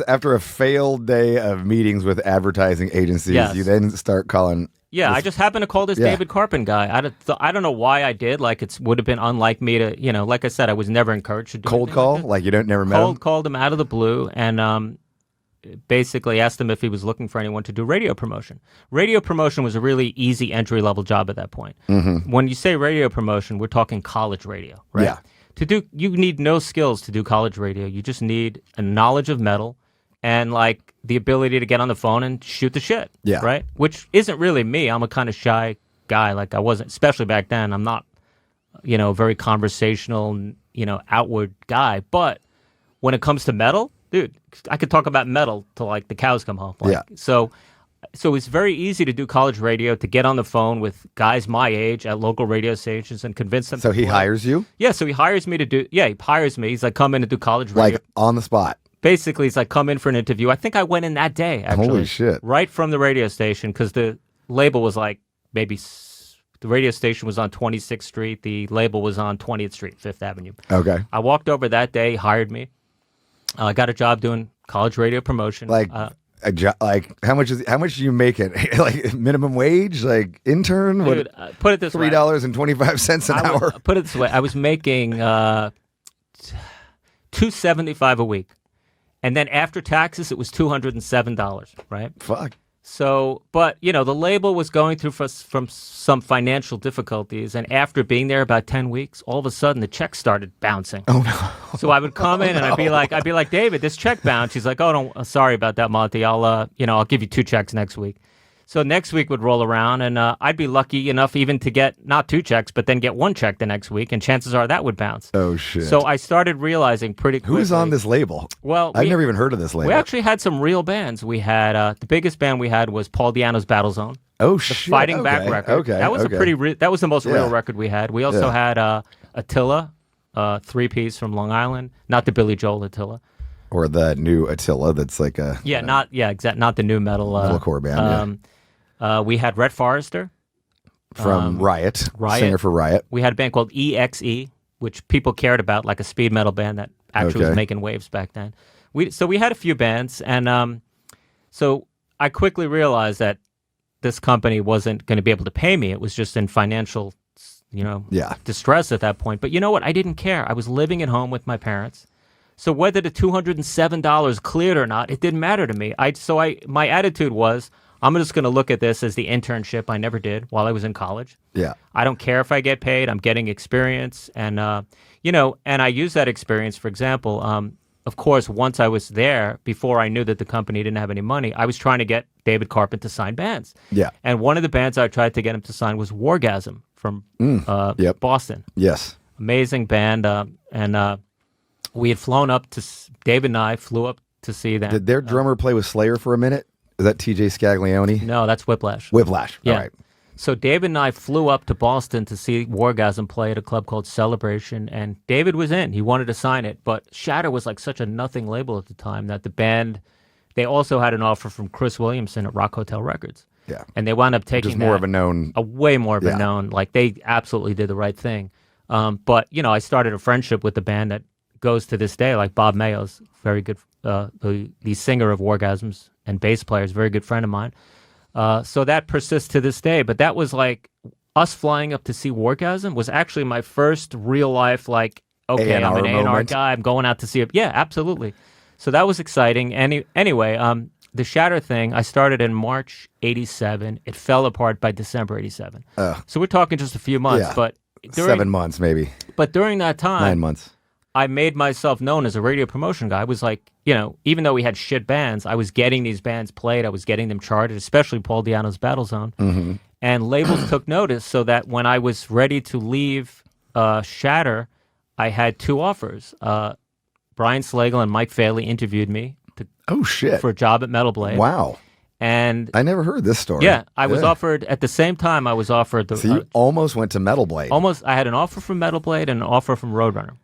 After a failed day of meetings with advertising agencies, you then start calling. Yeah, I just happened to call this David Carpin guy. I don't know why I did. Like, it would have been unlike me to, like I said, I was never encouraged to do cold call. Like you never met him. Called him out of the blue and basically asked him if he was looking for anyone to do radio promotion. Radio promotion was a really easy entry level job at that point. Mm-hmm. When you say radio promotion, we're talking college radio, right? Yeah. You need no skills to do college radio. You just need a knowledge of metal. And like the ability to get on the phone and shoot the shit, right? Which isn't really me. I'm a kind of shy guy. Like I wasn't, especially back then. I'm not, very conversational, outward guy. But when it comes to metal, dude, I could talk about metal till like the cows come home. So it's very easy to do college radio, to get on the phone with guys my age at local radio stations and convince them. So he hires you? Yeah. So he hires me to do. Yeah, he hires me. He's like, come in and do college radio, like on the spot. Basically, it's like, come in for an interview. I think I went in that day, actually. Holy shit. Right from the radio station, because the label was like, the radio station was on 26th Street. The label was on 20th Street, 5th Avenue. Okay. I walked over that day, hired me. I got a job doing college radio promotion. Like, how much do you make it? Like minimum wage? Like intern? Dude, put it this way. $3.25 an hour? Put it this way. I was making $275 a week. And then after taxes, it was $207, right? Fuck. So, but, the label was going through from some financial difficulties. And after being there about 10 weeks, all of a sudden the check started bouncing. Oh, no. So I would come in and I'd be like, David, this check bounced. He's like, oh, sorry about that, Monty. I'll give you 2 checks next week. So next week would roll around, and I'd be lucky enough even to get not 2 checks, but then get 1 check the next week, and chances are that would bounce. Oh, shit. So I started realizing pretty quickly. Who's on this label? Well, I've never even heard of this label. We actually had some real bands. We had, the biggest band we had was Paul Di'Anno's Battle Zone. Oh, the Fighting Back record. Okay. That was that was the most real record we had. We also had Attila, 3-piece from Long Island, not the Billy Joel Attila. Or the new Attila that's like a... not the new metalcore band, we had Rhett Forrester. From Riot, singer for Riot. We had a band called EXE, which people cared about, like a speed metal band that actually was making waves back then. So we had a few bands, and so I quickly realized that this company wasn't going to be able to pay me. It was just in financial, distress at that point. But you know what? I didn't care. I was living at home with my parents. So whether the $207 cleared or not, it didn't matter to me. My attitude was, I'm just going to look at this as the internship I never did while I was in college. Yeah. I don't care if I get paid. I'm getting experience. And, and I use that experience, for example, of course, once I was there, before I knew that the company didn't have any money, I was trying to get David Carpin to sign bands. Yeah. And one of the bands I tried to get him to sign was Wargasm from Boston. Yes. Amazing band. And we had flown up David and I flew up to see them. Did their drummer play with Slayer for a minute? Is that TJ Scaglione? No, that's Whiplash. Whiplash. Yeah. All right. So David and I flew up to Boston to see Wargasm play at a club called Celebration, and David was in. He wanted to sign it, but Shatter was like such a nothing label at the time that the band, they also had an offer from Chris Williamson at Rock Hotel Records. Yeah. And they wound up taking just more of a known. Way more of a known. Like, they absolutely did the right thing. But, I started a friendship with the band that goes to this day, like Bob Mayo's very good, the singer of Wargasms and bass player is a very good friend of mine. So that persists to this day. But that was like us flying up to see Wargasm was actually my first real life, like, okay, I'm an A&R guy. I'm going out to see it. Yeah, absolutely. So that was exciting. Anyway, the Shatter thing, I started in March 87. It fell apart by December 87. So we're talking just a few months. But 7 months maybe. But during that time, 9 months. I made myself known as a radio promotion guy. I was like, even though we had shit bands, I was getting these bands played. I was getting them charted, especially Paul Di'Anno's Battle Zone. Mm-hmm. And labels took notice, so that when I was ready to leave Shatter, I had 2 offers. Brian Slagle and Mike Faley interviewed me for a job at Metal Blade. Wow. And I never heard this story. Yeah, I was offered, at the same time, I was offered the... So you almost went to Metal Blade. Almost. I had an offer from Metal Blade and an offer from Roadrunner.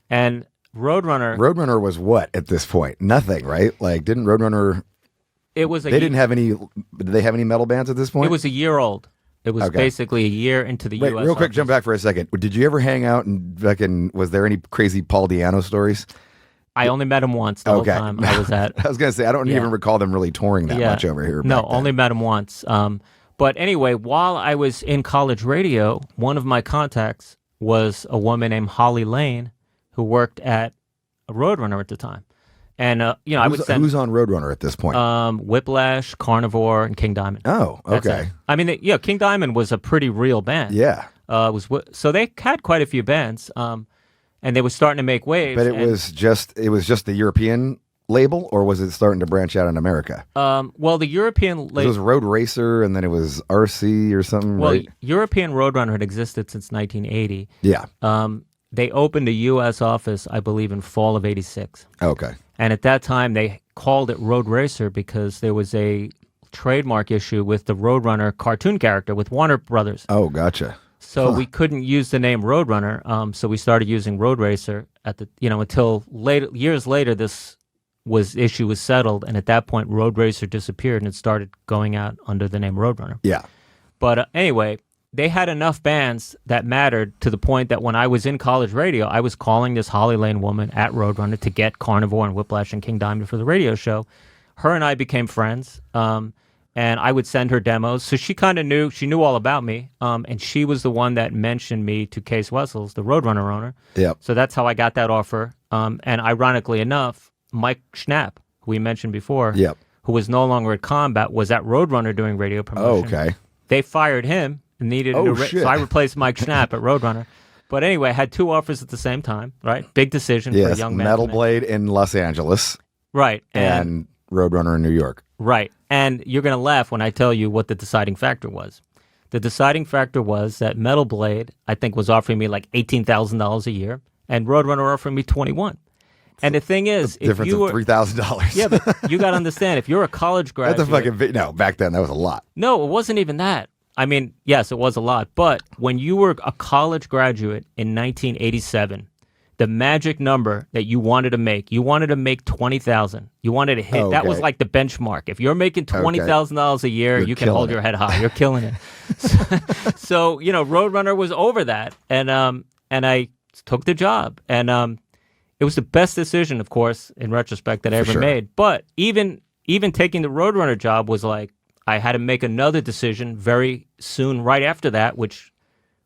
And Roadrunner... Roadrunner was what at this point? Nothing, right? Like, didn't Roadrunner... It was they didn't have any... Did they have any metal bands at this point? It was a year old. It was basically a year into the Wait, U.S. real quick, office. jump back for a second. Did you ever hang out and fucking... Was there any crazy Paul Di'Anno stories? I only met him once the whole time I was at... I was going to say, I don't even recall them really touring that much over here. No, only met him once. But anyway, while I was in college radio, one of my contacts was a woman named Holly Lane, who worked at Roadrunner at the time. And, I would send... Who's on Roadrunner at this point? Whiplash, Carnivore, and King Diamond. Oh, okay. I mean, King Diamond was a pretty real band. Yeah. So they had quite a few bands, and they were starting to make waves. But it was just the European label, or was it starting to branch out in America? Well, the European label... It was Road Racer, and then it was RC or something, well, right? European Roadrunner had existed since 1980. Yeah. They opened a U.S. office, I believe, in fall of '86. Okay. And at that time, they called it Road Racer because there was a trademark issue with the Roadrunner cartoon character with Warner Brothers. Oh, gotcha. So we couldn't use the name Roadrunner. So we started using Road Racer at the until years later. This issue was settled, and at that point, Road Racer disappeared, and it started going out under the name Roadrunner. Yeah. But anyway, they had enough bands that mattered to the point that when I was in college radio, I was calling this Holly Lane woman at Roadrunner to get Carnivore and Whiplash and King Diamond for the radio show. Her and I became friends, and I would send her demos. So she kind of knew, she knew all about me, and she was the one that mentioned me to Case Wessels, the Roadrunner owner. Yep. So that's how I got that offer. And ironically enough, Mike Schnapp, who we mentioned before, who was no longer at Combat, was at Roadrunner doing radio promotion. Oh, okay. They fired him. Needed so I replaced Mike Schnapp at Roadrunner. But anyway, I had 2 offers at the same time, right? Big decision for a young man. Metal Blade in Los Angeles. Right. And Roadrunner in New York. Right. And you're going to laugh when I tell you what the deciding factor was. The deciding factor was that Metal Blade, I think, was offering me like $18,000 a year, and Roadrunner offered me $21,000. And the thing is, if difference you were of $3,000. Yeah, but you got to understand, if you're a college graduate... That's a fucking... No, back then, that was a lot. No, it wasn't even that. I mean, yes, it was a lot. But when you were a college graduate in 1987, the magic number that you wanted to make $20,000. You wanted to hit. Okay. That was like the benchmark. If you're making $20,000 a year, you can hold your head high. You're killing it. So Roadrunner was over that, and I took the job, and it was the best decision, of course, in retrospect, that I ever made. But even taking the Roadrunner job was like, I had to make another decision very soon right after that, which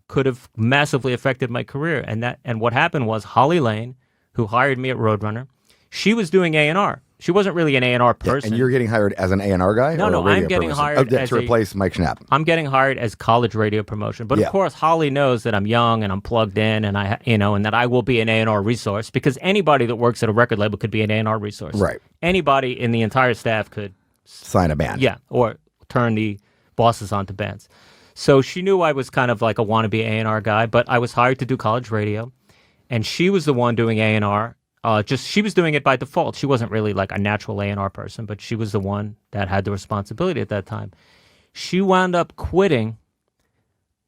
could have massively affected my career. And what happened was Holly Lane, who hired me at Roadrunner, she was doing A&R. She wasn't really an A&R person. And you're getting hired as an A&R guy? No, I'm getting hired to replace Mike Schnapp. I'm getting hired as college radio promotion. But of course, Holly knows that I'm young and I'm plugged in, and and that I will be an A&R resource, because anybody that works at a record label could be an A&R resource. Right. Anybody in the entire staff could sign a band. Yeah, or turn the bosses onto bands. So she knew I was kind of like a wannabe A&R guy, but I was hired to do college radio, and she was the one doing A&R. She was doing it by default. She wasn't really like a natural A&R person, but she was the one that had the responsibility at that time. She wound up quitting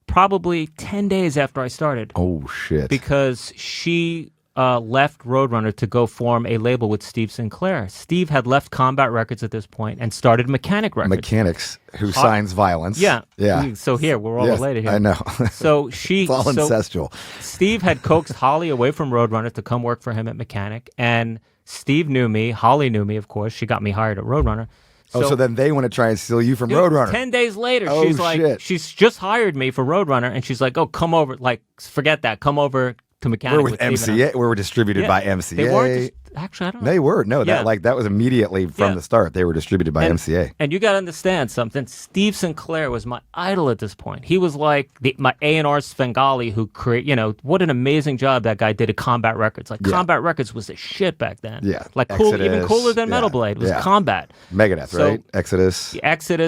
probably 10 days after I started. Oh, shit. Because she left Roadrunner to go form a label with Steve Sinclair. Steve had left Combat Records at this point and started Mechanic Records. Mechanics, who signs Violence. Yeah. Yeah. So here, we're all related here. I know. So it's all ancestral. Steve had coaxed Holly away from Roadrunner to come work for him at Mechanic. And Steve knew me. Holly knew me, of course. She got me hired at Roadrunner. So then they want to try and steal you from Roadrunner. 10 days later, she's like, shit. She's just hired me for Roadrunner, and she's like, oh, come over. Like, forget that. Come over. to mechanic. We're with MCA. We were distributed by MCA. They weren't actually, I don't know. They were. No, that was immediately from the start. They were distributed by MCA. And you got to understand something. Steve Sinclair was my idol at this point. He was like my A&R Svengali who what an amazing job that guy did at Combat Records. Like Combat Records was the shit back then. Yeah. Like even cooler than Metal Blade was Combat. Megadeth, right? Exodus,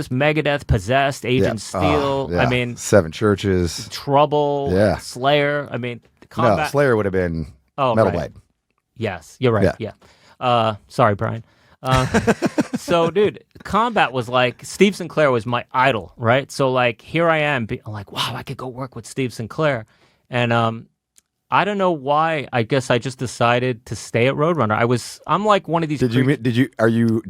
Megadeth, Possessed, Agent Steel. I mean, Seven Churches. Trouble. Slayer. I mean, Combat. No, Slayer would have been Metal Blade. Yes, you're right. Yeah. Sorry, Brian. So, dude, Combat was like, Steve Sinclair was my idol, right? So, like, here I am, I'm like, wow, I could go work with Steve Sinclair. And I don't know why. I guess I just decided to stay at Roadrunner. I'm like one of these. Do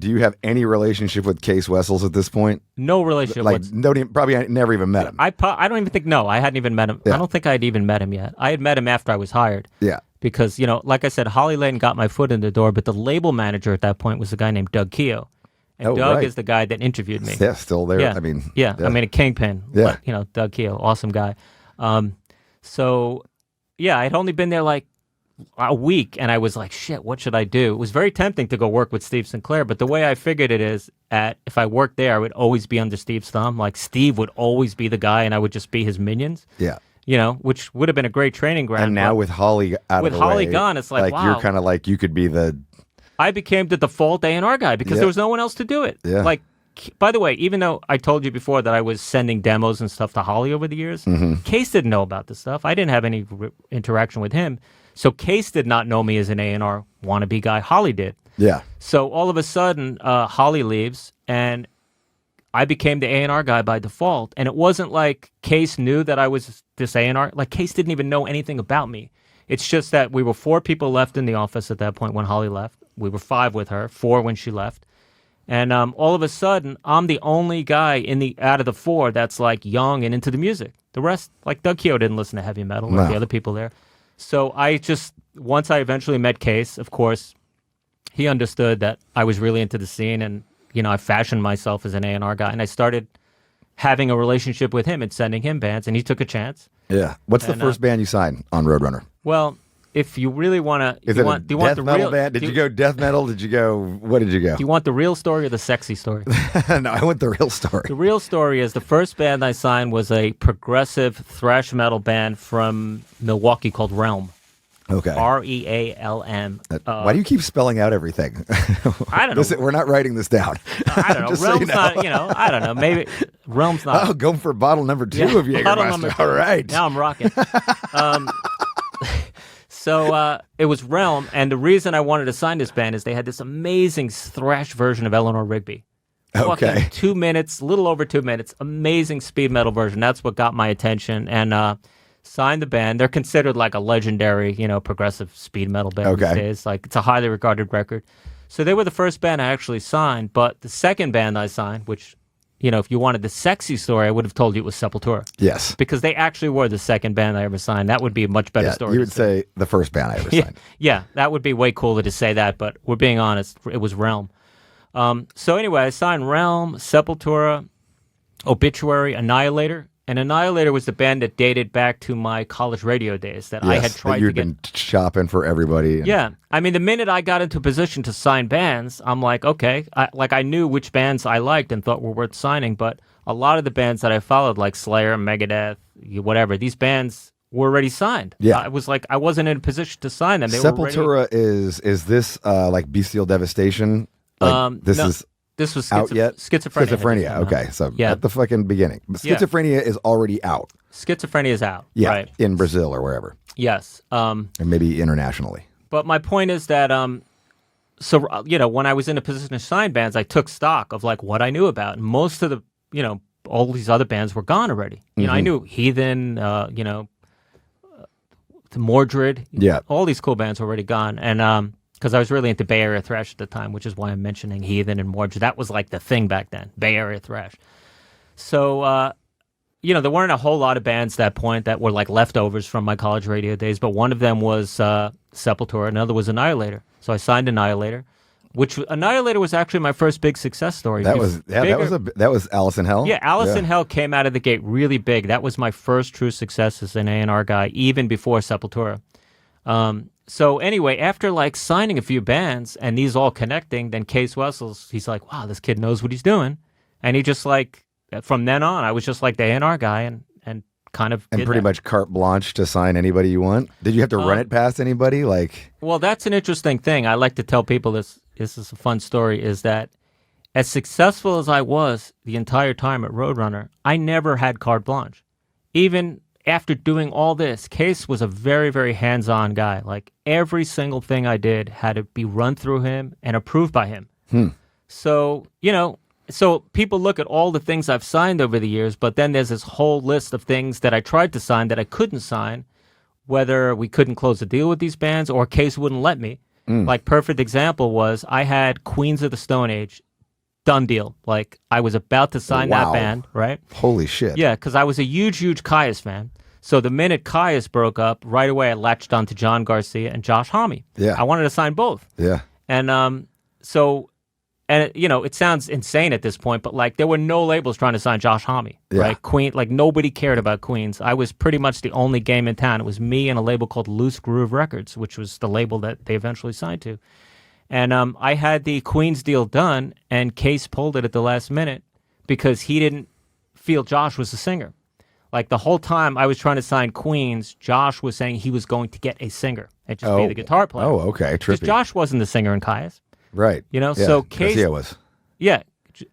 you have any relationship with Case Wessels at this point? No relationship. Like, probably I never even met him. I don't even think, I hadn't even met him. I don't think I had even met him yet. I had met him after I was hired. Yeah. Because, like I said, Holly Layton got my foot in the door, but the label manager at that point was a guy named Doug Keogh. And Doug is the guy that interviewed me. Yeah, still there. Yeah. I mean, a kingpin. Yeah. But, Doug Keogh, awesome guy. I'd only been there like a week, and I was like, shit, what should I do? It was very tempting to go work with Steve Sinclair, but the way I figured it is, if I worked there, I would always be under Steve's thumb. Like, Steve would always be the guy, and I would just be his minions. Yeah. Which would have been a great training ground. And now with Holly out of the way. With Holly gone, it's like, wow. You're kind of like, you could be the... I became the default A&R guy because there was no one else to do it. Yeah. Like, by the way, even though I told you before that I was sending demos and stuff to Holly over the years, Case didn't know about this stuff. I didn't have any interaction with him. So Case did not know me as an A&R wannabe guy. Holly did. Yeah. So all of a sudden, Holly leaves, and I became the A&R guy by default. And it wasn't like Case knew that I was this A&R. Like, Case didn't even know anything about me. It's just that we were 4 people left in the office at that point when Holly left. We were 5 with her, 4 when she left. And all of a sudden, I'm the only guy out of the 4 that's like young and into the music. The rest, like Doug Keogh didn't listen to heavy metal like the other people there. So once I eventually met Case, of course, he understood that I was really into the scene, and I fashioned myself as an A&R guy, and I started having a relationship with him and sending him bands, and he took a chance. Yeah. What's the first band you signed on Roadrunner? Well, if you really want to... Is it a death metal band? Did you go death metal? What did you go? Do you want the real story or the sexy story? No, I want the real story. The real story is the first band I signed was a progressive thrash metal band from Milwaukee called Realm. Okay. Realm. Why do you keep spelling out everything? I don't know. We're not writing this down. I don't know. Realm's not, I don't know. Maybe Realm's not. Oh, going for bottle number 2 of Jägermeister. All right. Now I'm rocking. So it was Realm, and the reason I wanted to sign this band is they had this amazing thrash version of Eleanor Rigby. Okay. Fucking 2 minutes, a little over 2 minutes, amazing speed metal version. That's what got my attention, and signed the band. They're considered like a legendary, progressive speed metal band these days. Like, it's a highly regarded record. So they were the first band I actually signed, but the second band I signed, which, if you wanted the sexy story, I would have told you it was Sepultura. Yes. Because they actually were the second band I ever signed. That would be a much better story. You would say the first band I ever signed. Yeah, that would be way cooler to say that, but we're being honest, it was Realm. So anyway, I signed Realm, Sepultura, Obituary, Annihilator. And Annihilator was the band that dated back to my college radio days that I had tried to get. Been shopping for everybody. Yeah. I mean, the minute I got into a position to sign bands, I'm like, okay. I knew which bands I liked and thought were worth signing, but a lot of the bands that I followed, like Slayer, Megadeth, whatever, these bands were already signed. Yeah. I was like, I wasn't in a position to sign them. They Sepultura is this like Bestial Devastation? Like, This was out yet? Schizophrenia. Okay, so at the fucking beginning. Schizophrenia is already out. Schizophrenia is out. Yeah, right. In Brazil or wherever. Yes. And maybe internationally. But my point is that, when I was in a position to sign bands, I took stock of like what I knew about. And most of the, all these other bands were gone already. I knew Heathen, Mordred. Yeah. All these cool bands were already gone. And, because I was really into Bay Area thrash at the time, which is why I'm mentioning Heathen and Mordred. That was like the thing back then, Bay Area thrash. So, there weren't a whole lot of bands at that point that were like leftovers from my college radio days, but one of them was Sepultura, another was Annihilator. So I signed Annihilator, which Annihilator was actually my first big success story. That was Alice in Hell. Yeah, Alice in Hell came out of the gate really big. That was my first true success as an A&R guy, even before Sepultura. So anyway, after like signing a few bands and these all connecting, then Case Wessels, he's like, wow, this kid knows what he's doing. And he just like, from then on, I was just like the A&R guy and kind of and pretty much carte blanche to sign anybody you want. Did you have to run it past anybody? Like, well, that's an interesting thing. I like to tell people this is a fun story, is that as successful as I was the entire time at Roadrunner, I never had carte blanche. Even after doing all this, Case was a very, very hands-on guy. Like every single thing I did had to be run through him and approved by him. So, so people look at all the things I've signed over the years, but then there's this whole list of things that I tried to sign that I couldn't sign, whether we couldn't close a deal with these bands or Case wouldn't let me. Like perfect example was I had Queens of the Stone Age, done deal. Like I was about to sign that band, right? Holy shit. Yeah, because I was a huge, huge Caius fan. So the minute Caius broke up, right away I latched onto John Garcia and Josh Homme. Yeah. I wanted to sign both. Yeah. And it sounds insane at this point, but like there were no labels trying to sign Josh Homme, right? Like nobody cared about Queens. I was pretty much the only game in town. It was me and a label called Loose Groove Records, which was the label that they eventually signed to. And I had the Queens deal done, and Case pulled it at the last minute because he didn't feel Josh was the singer. Like the whole time I was trying to sign Queens, Josh was saying he was going to get a singer and just be the guitar player. Oh, okay. Because Trippy. Josh wasn't the singer in Caius. Right. So Case... Garcia was. Yeah.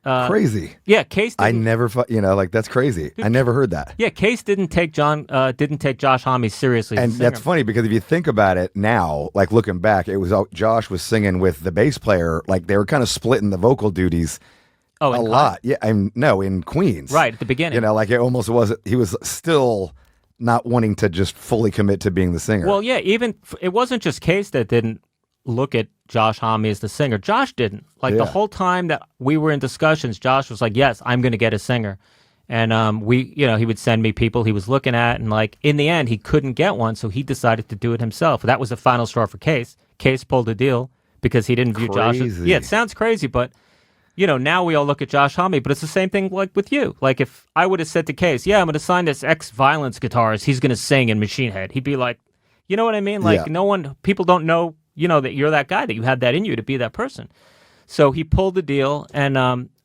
Crazy. Yeah, Case didn't... I never, that's crazy. I never heard that. Yeah, Case didn't take Josh Homme seriously. And that's funny because if you think about it now, like looking back, it was Josh was singing with the bass player. Like they were kind of splitting the vocal duties a lot. Yeah, in Queens. Right, at the beginning. Like it almost wasn't, he was still not wanting to just fully commit to being the singer. Well, yeah, it wasn't just Case that didn't look at Josh Homme as the singer. Josh didn't. Like the whole time that we were in discussions, Josh was like, yes, I'm going to get a singer. And he would send me people he was looking at, and like in the end he couldn't get one, so he decided to do it himself. That was the final straw for Case. Case pulled a deal because he didn't view Josh as, it sounds crazy, but now we all look at Josh Homme, but it's the same thing like with you. Like if I would have said to Case, I'm going to sign this ex-Violence guitarist, he's going to sing in Machine Head, he'd be like, you know what I mean? Like people don't know that you're that guy, that you have that in you to be that person. So he pulled the deal, and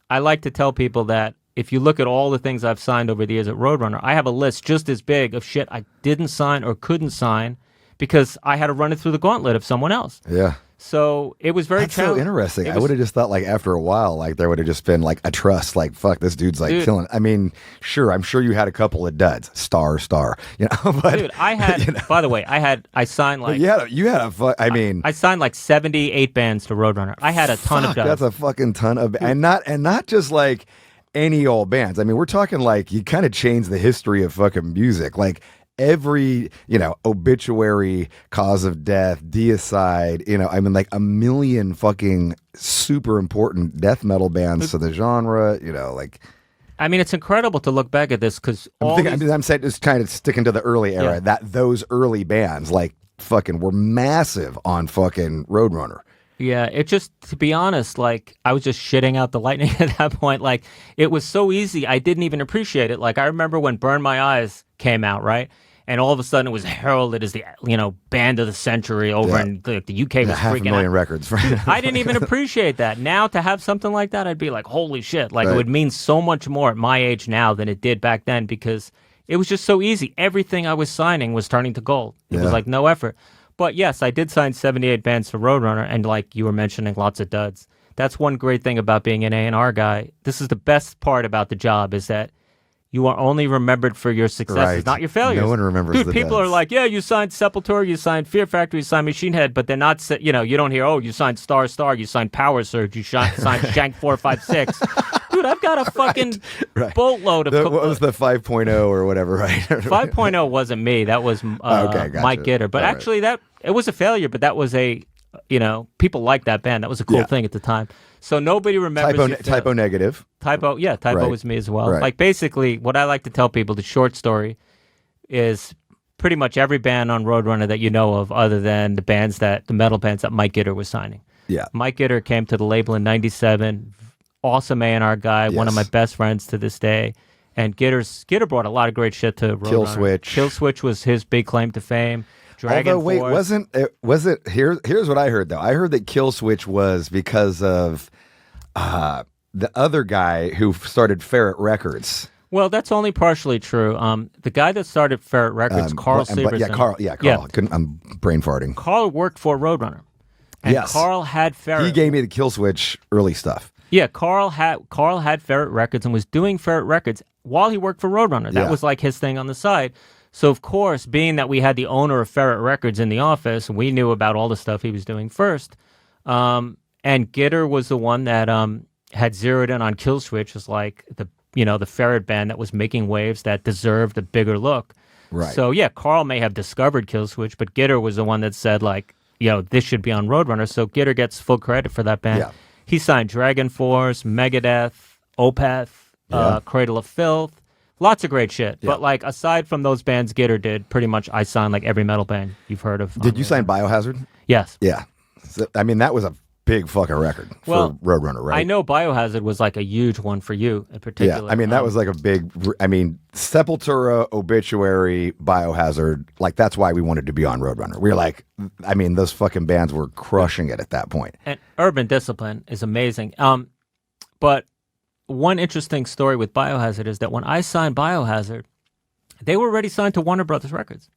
I like to tell people that if you look at all the things I've signed over the years at Roadrunner, I have a list just as big of shit I didn't sign or couldn't sign because I had to run it through the gauntlet of someone else. Yeah. So it was very That's so interesting. I would have just thut like after a while, like there would have just been like a trust, like fuck, this dude's like killing. I mean, sure, I'm sure you had a couple of duds, star, but dude, I had. By the way, I signed like I signed like 78 bands to Roadrunner. I had a ton of duds. That's a fucking ton of, and not just like any old bands. I mean, we're talking like you kind of changed the history of fucking music, like. Every, Obituary, Cause of Death, Deicide, like a million fucking super important death metal bands to the genre, like. I mean, it's incredible to look back at this because I'm saying just kind of sticking to the early era, that those early bands like fucking were massive on fucking Roadrunner. Yeah, it just, to be honest, like, I was just shitting out the lightning at that point. Like, it was so easy, I didn't even appreciate it. Like, I remember when Burn My Eyes came out, right? And all of a sudden it was heralded as the, band of the century over in the UK was freaking out. 500,000 records. I didn't even appreciate that. Now, to have something like that, I'd be like, holy shit. Like, it would mean so much more at my age now than it did back then because it was just so easy. Everything I was signing was turning to gold. It was like no effort. But yes, I did sign 78 bands to Roadrunner, and like you were mentioning, lots of duds. That's one great thing about being an A&R guy. This is the best part about the job, is that you are only remembered for your successes, not your failures. No one remembers Dude, people are like, yeah, you signed Sepultura, you signed Fear Factory, you signed Machine Head, but they're not, you don't hear, oh, you signed Star, you signed Power Surge, you signed Shank 456. Dude, I've got a fucking boatload of... what was the 5.0 or whatever, right? 5.0 wasn't me. That was gotcha. Mike Gitter. But actually, it was a failure, but that was people liked that band. That was a cool thing at the time. So nobody remembers... Typo negative. Typo was me as well. Right. Like, basically, what I like to tell people, the short story, is pretty much every band on Roadrunner that you know of, other than the metal bands that Mike Gitter was signing. Yeah. Mike Gitter came to the label in 97. Awesome A&R guy, one of my best friends to this day. And Gitter brought a lot of great shit to Roadrunner. Kill Switch. Kill Switch was his big claim to fame. Dragon Although, wait, Force. was it here's what I heard though. I heard that Killswitch was because of the other guy who started Ferret Records. Well, that's only partially true. The guy that started Ferret Records, Carl Severson. Carl. Yeah. I'm brain farting. Carl worked for Roadrunner. And Yes. Carl had Ferret. He gave me the Killswitch early stuff. Yeah, Carl had Ferret Records and was doing Ferret Records while he worked for Roadrunner. That was like his thing on the side. So, of course, being that we had the owner of Ferret Records in the office, we knew about all the stuff he was doing first. And Gitter was the one that had zeroed in on Killswitch as like the Ferret band that was making waves that deserved a bigger look. Right. So, yeah, Carl may have discovered Killswitch, but Gitter was the one that said, like, this should be on Roadrunner. So Gitter gets full credit for that band. Yeah. He signed Dragon Force, Megadeth, Opeth, Cradle of Filth. Lots of great shit. Yeah. But, like, aside from those bands Gitter did, pretty much I signed, like, every metal band you've heard of. Did you sign Biohazard? Yes. Yeah. So, I mean, that was a big fucking record for Roadrunner, right? I know Biohazard was, like, a huge one for you in particular. Yeah, I mean, that was, like, a big... I mean, Sepultura, Obituary, Biohazard, like, that's why we wanted to be on Roadrunner. We were like... I mean, those fucking bands were crushing it at that point. And Urban Discipline is amazing. But... one interesting story with Biohazard is that when I signed Biohazard, they were already signed to Warner Brothers Records.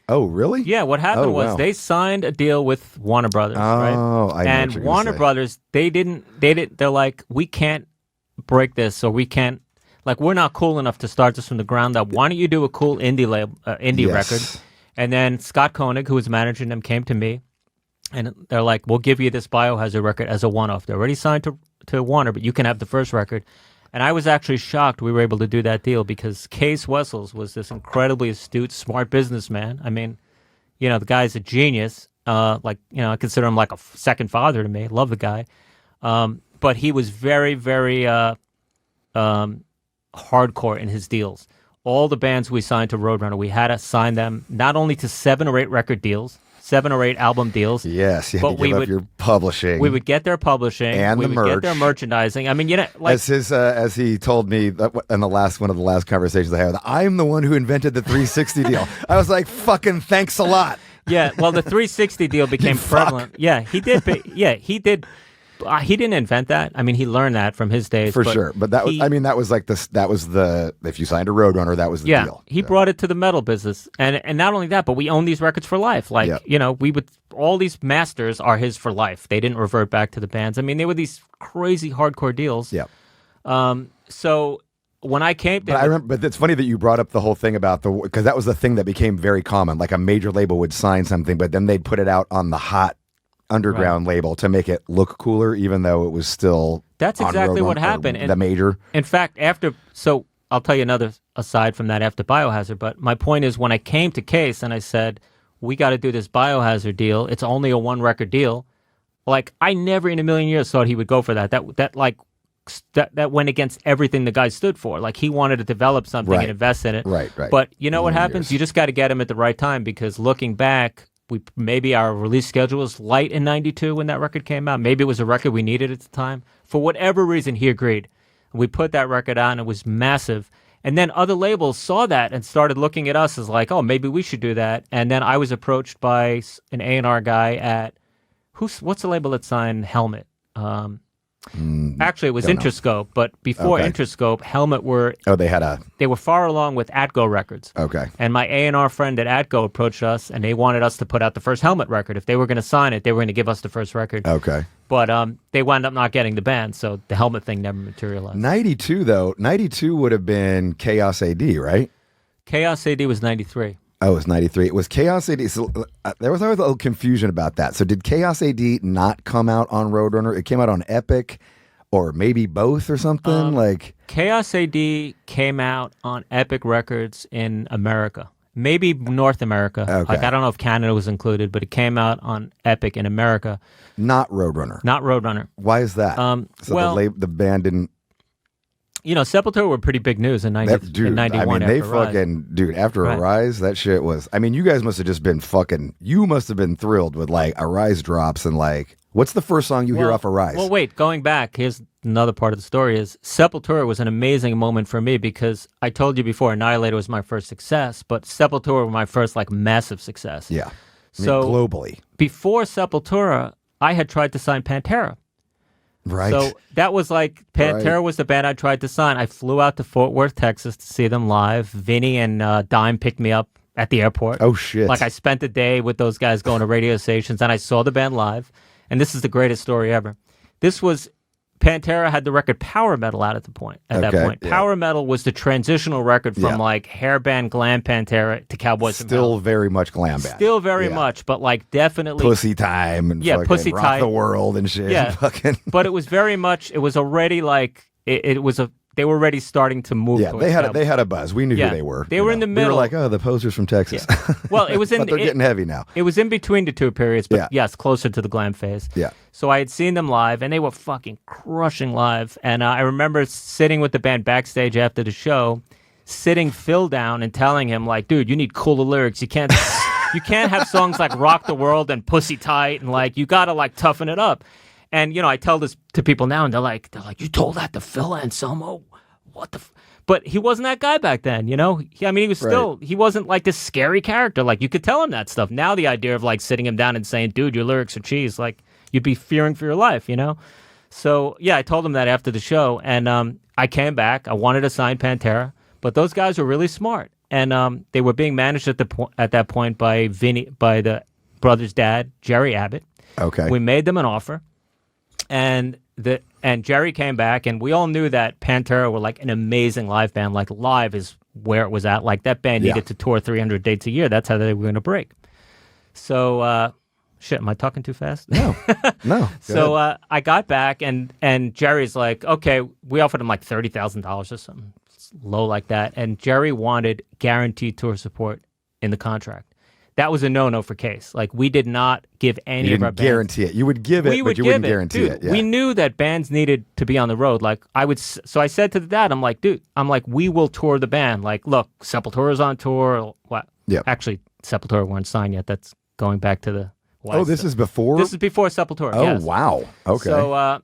Oh, really? Yeah, what happened was they signed a deal with Warner Brothers, right? I know and what you're Warner gonna say. Brothers, they're like, we can't break this, or we can't, like, we're not cool enough to start this from the ground up. Why don't you do a cool indie record? And then Scott Koenig, who was managing them, came to me, and they're like, we'll give you this Biohazard record as a one-off. They're already signed to Warner, but you can have the first record. And I was actually shocked we were able to do that deal because Case Wessels was this incredibly astute, smart businessman. I mean, the guy's a genius. I consider him like a second father to me. Love the guy. But he was very, very hardcore in his deals. All the bands we signed to Roadrunner, we had to sign them not only to 7 or 8 record deals, 7 or 8 album deals. Yes, you had to give up your publishing. We would get their publishing, and we the would merch. get their merchandising. I mean, like as he told me in the last one of the last conversations I had, I'm the one who invented the 360 deal. I was like, fucking thanks a lot. Yeah, well, the 360 deal became prevalent. Yeah, he did. He did. He didn't invent that. I mean, he learned that from his days. For sure. But that was, that was like this, that was the, if you signed a Roadrunner, that was the deal. He brought it to the metal business. And not only that, but we own these records for life. Like, all these masters are his for life. They didn't revert back to the bands. I mean, they were these crazy hardcore deals. Yeah. So when I came to... But I remember, but it's funny that you brought up the whole thing about because that was the thing that became very common. Like a major label would sign something, but then they'd put it out on the hot underground label to make it look cooler, even though it was still that's exactly what happened. The major. In fact, so I'll tell you another aside from that after Biohazard, but my point is when I came to Case and I said, we got to do this Biohazard deal, it's only a 1 record deal. Like, I never in a million years thought he would go for that. That went against everything the guy stood for. Like, he wanted to develop something and invest in it. Right. But you know what happens? You just got to get him at the right time, because looking back, maybe our release schedule was light in 92 when that record came out. Maybe it was a record we needed at the time. For whatever reason, he agreed. We put that record on. It was massive. And then other labels saw that and started looking at us as like, oh, maybe we should do that. And then I was approached by an A&R guy at, what's the label that signed Helmet? Actually, it was Interscope, but before Interscope, Helmet were... Oh, they were far along with Atco Records. Okay. And my A&R friend at Atco approached us, and they wanted us to put out the first Helmet record. If they were going to sign it, they were going to give us the first record. Okay. But they wound up not getting the band, so the Helmet thing never materialized. 92 would have been Chaos AD, right? Chaos AD was 93. Oh, it was 93. It was Chaos AD. So, there was always a little confusion about that. So did Chaos AD not come out on Roadrunner? It came out on Epic, or maybe both or something? Chaos AD came out on Epic Records in America. Maybe North America. Okay. Like, I don't know if Canada was included, but it came out on Epic in America. Not Roadrunner. Not Roadrunner. Why is that? The band didn't... Sepultura were pretty big news in 91. I mean, they Rise. After Arise, that shit was... I mean, you guys must have just been you must have been thrilled with, Arise drops and, what's the first song you hear off Arise? Well, wait, going back, here's another part of the story is Sepultura was an amazing moment for me because I told you before, Annihilator was my first success, but Sepultura were my first, massive success. Yeah. So globally. Before Sepultura, I had tried to sign Pantera. Right. So that was like, Pantera was the band I tried to sign. I flew out to Fort Worth, Texas to see them live. Vinny and Dime picked me up at the airport. Oh, shit. Like I spent the day with those guys going to radio stations, and I saw the band live. And this is the greatest story ever. This was, Pantera had the record Power Metal out at that point. Power Metal was the transitional record from like hairband glam Pantera to Cowboys from Hell. Still very much glam band. Still very much, but like definitely Pussy Time and Pussy Rock Time. the World and shit. Yeah, but it was very much. It was already like it was a. They were already starting to move. Yeah, they had a buzz. We knew who they were. They were in the middle. We were like, oh, the posers from Texas. Yeah. Well, it was in. But they're getting heavy now. It was in between the two periods, but yes, closer to the glam phase. Yeah. So I had seen them live, and they were fucking crushing live. And I remember sitting with the band backstage after the show, sitting Phil down and telling him, like, dude, you need cooler lyrics. You can't have songs like Rock the World and Pussy Tight, and like you gotta like toughen it up. And I tell this to people now, and they're like, you told that to Phil Anselmo? What the? But he wasn't that guy back then, He was still, he wasn't like this scary character. Like, you could tell him that stuff. Now the idea of like sitting him down and saying, dude, your lyrics are cheese, like you'd be fearing for your life, So yeah, I told him that after the show, and I came back. I wanted to sign Pantera, but those guys were really smart, and they were being managed at that point by by the brother's dad, Jerry Abbott. Okay, we made them an offer, and Jerry came back, and we all knew that Pantera were like an amazing live band. Like, live is where it was at. Like, that band needed to tour 300 dates a year. That's how they were going to break. So, shit, am I talking too fast? No. So I got back, and Jerry's like, okay, we offered him like $30,000 or something. It's low like that. And Jerry wanted guaranteed tour support in the contract. That was a no-no for Case. Like, we did not give any of our bands. Guarantee it. You would give it, but you wouldn't guarantee it. Yeah. We knew that bands needed to be on the road. Like, so I said to the dad, I'm like, we will tour the band. Like, look, Sepultura's on tour. What? Yeah. Actually, Sepultura weren't signed yet. That's going back to the. This is before? This is before Sepultura. Oh, yes. Wow. Okay. So,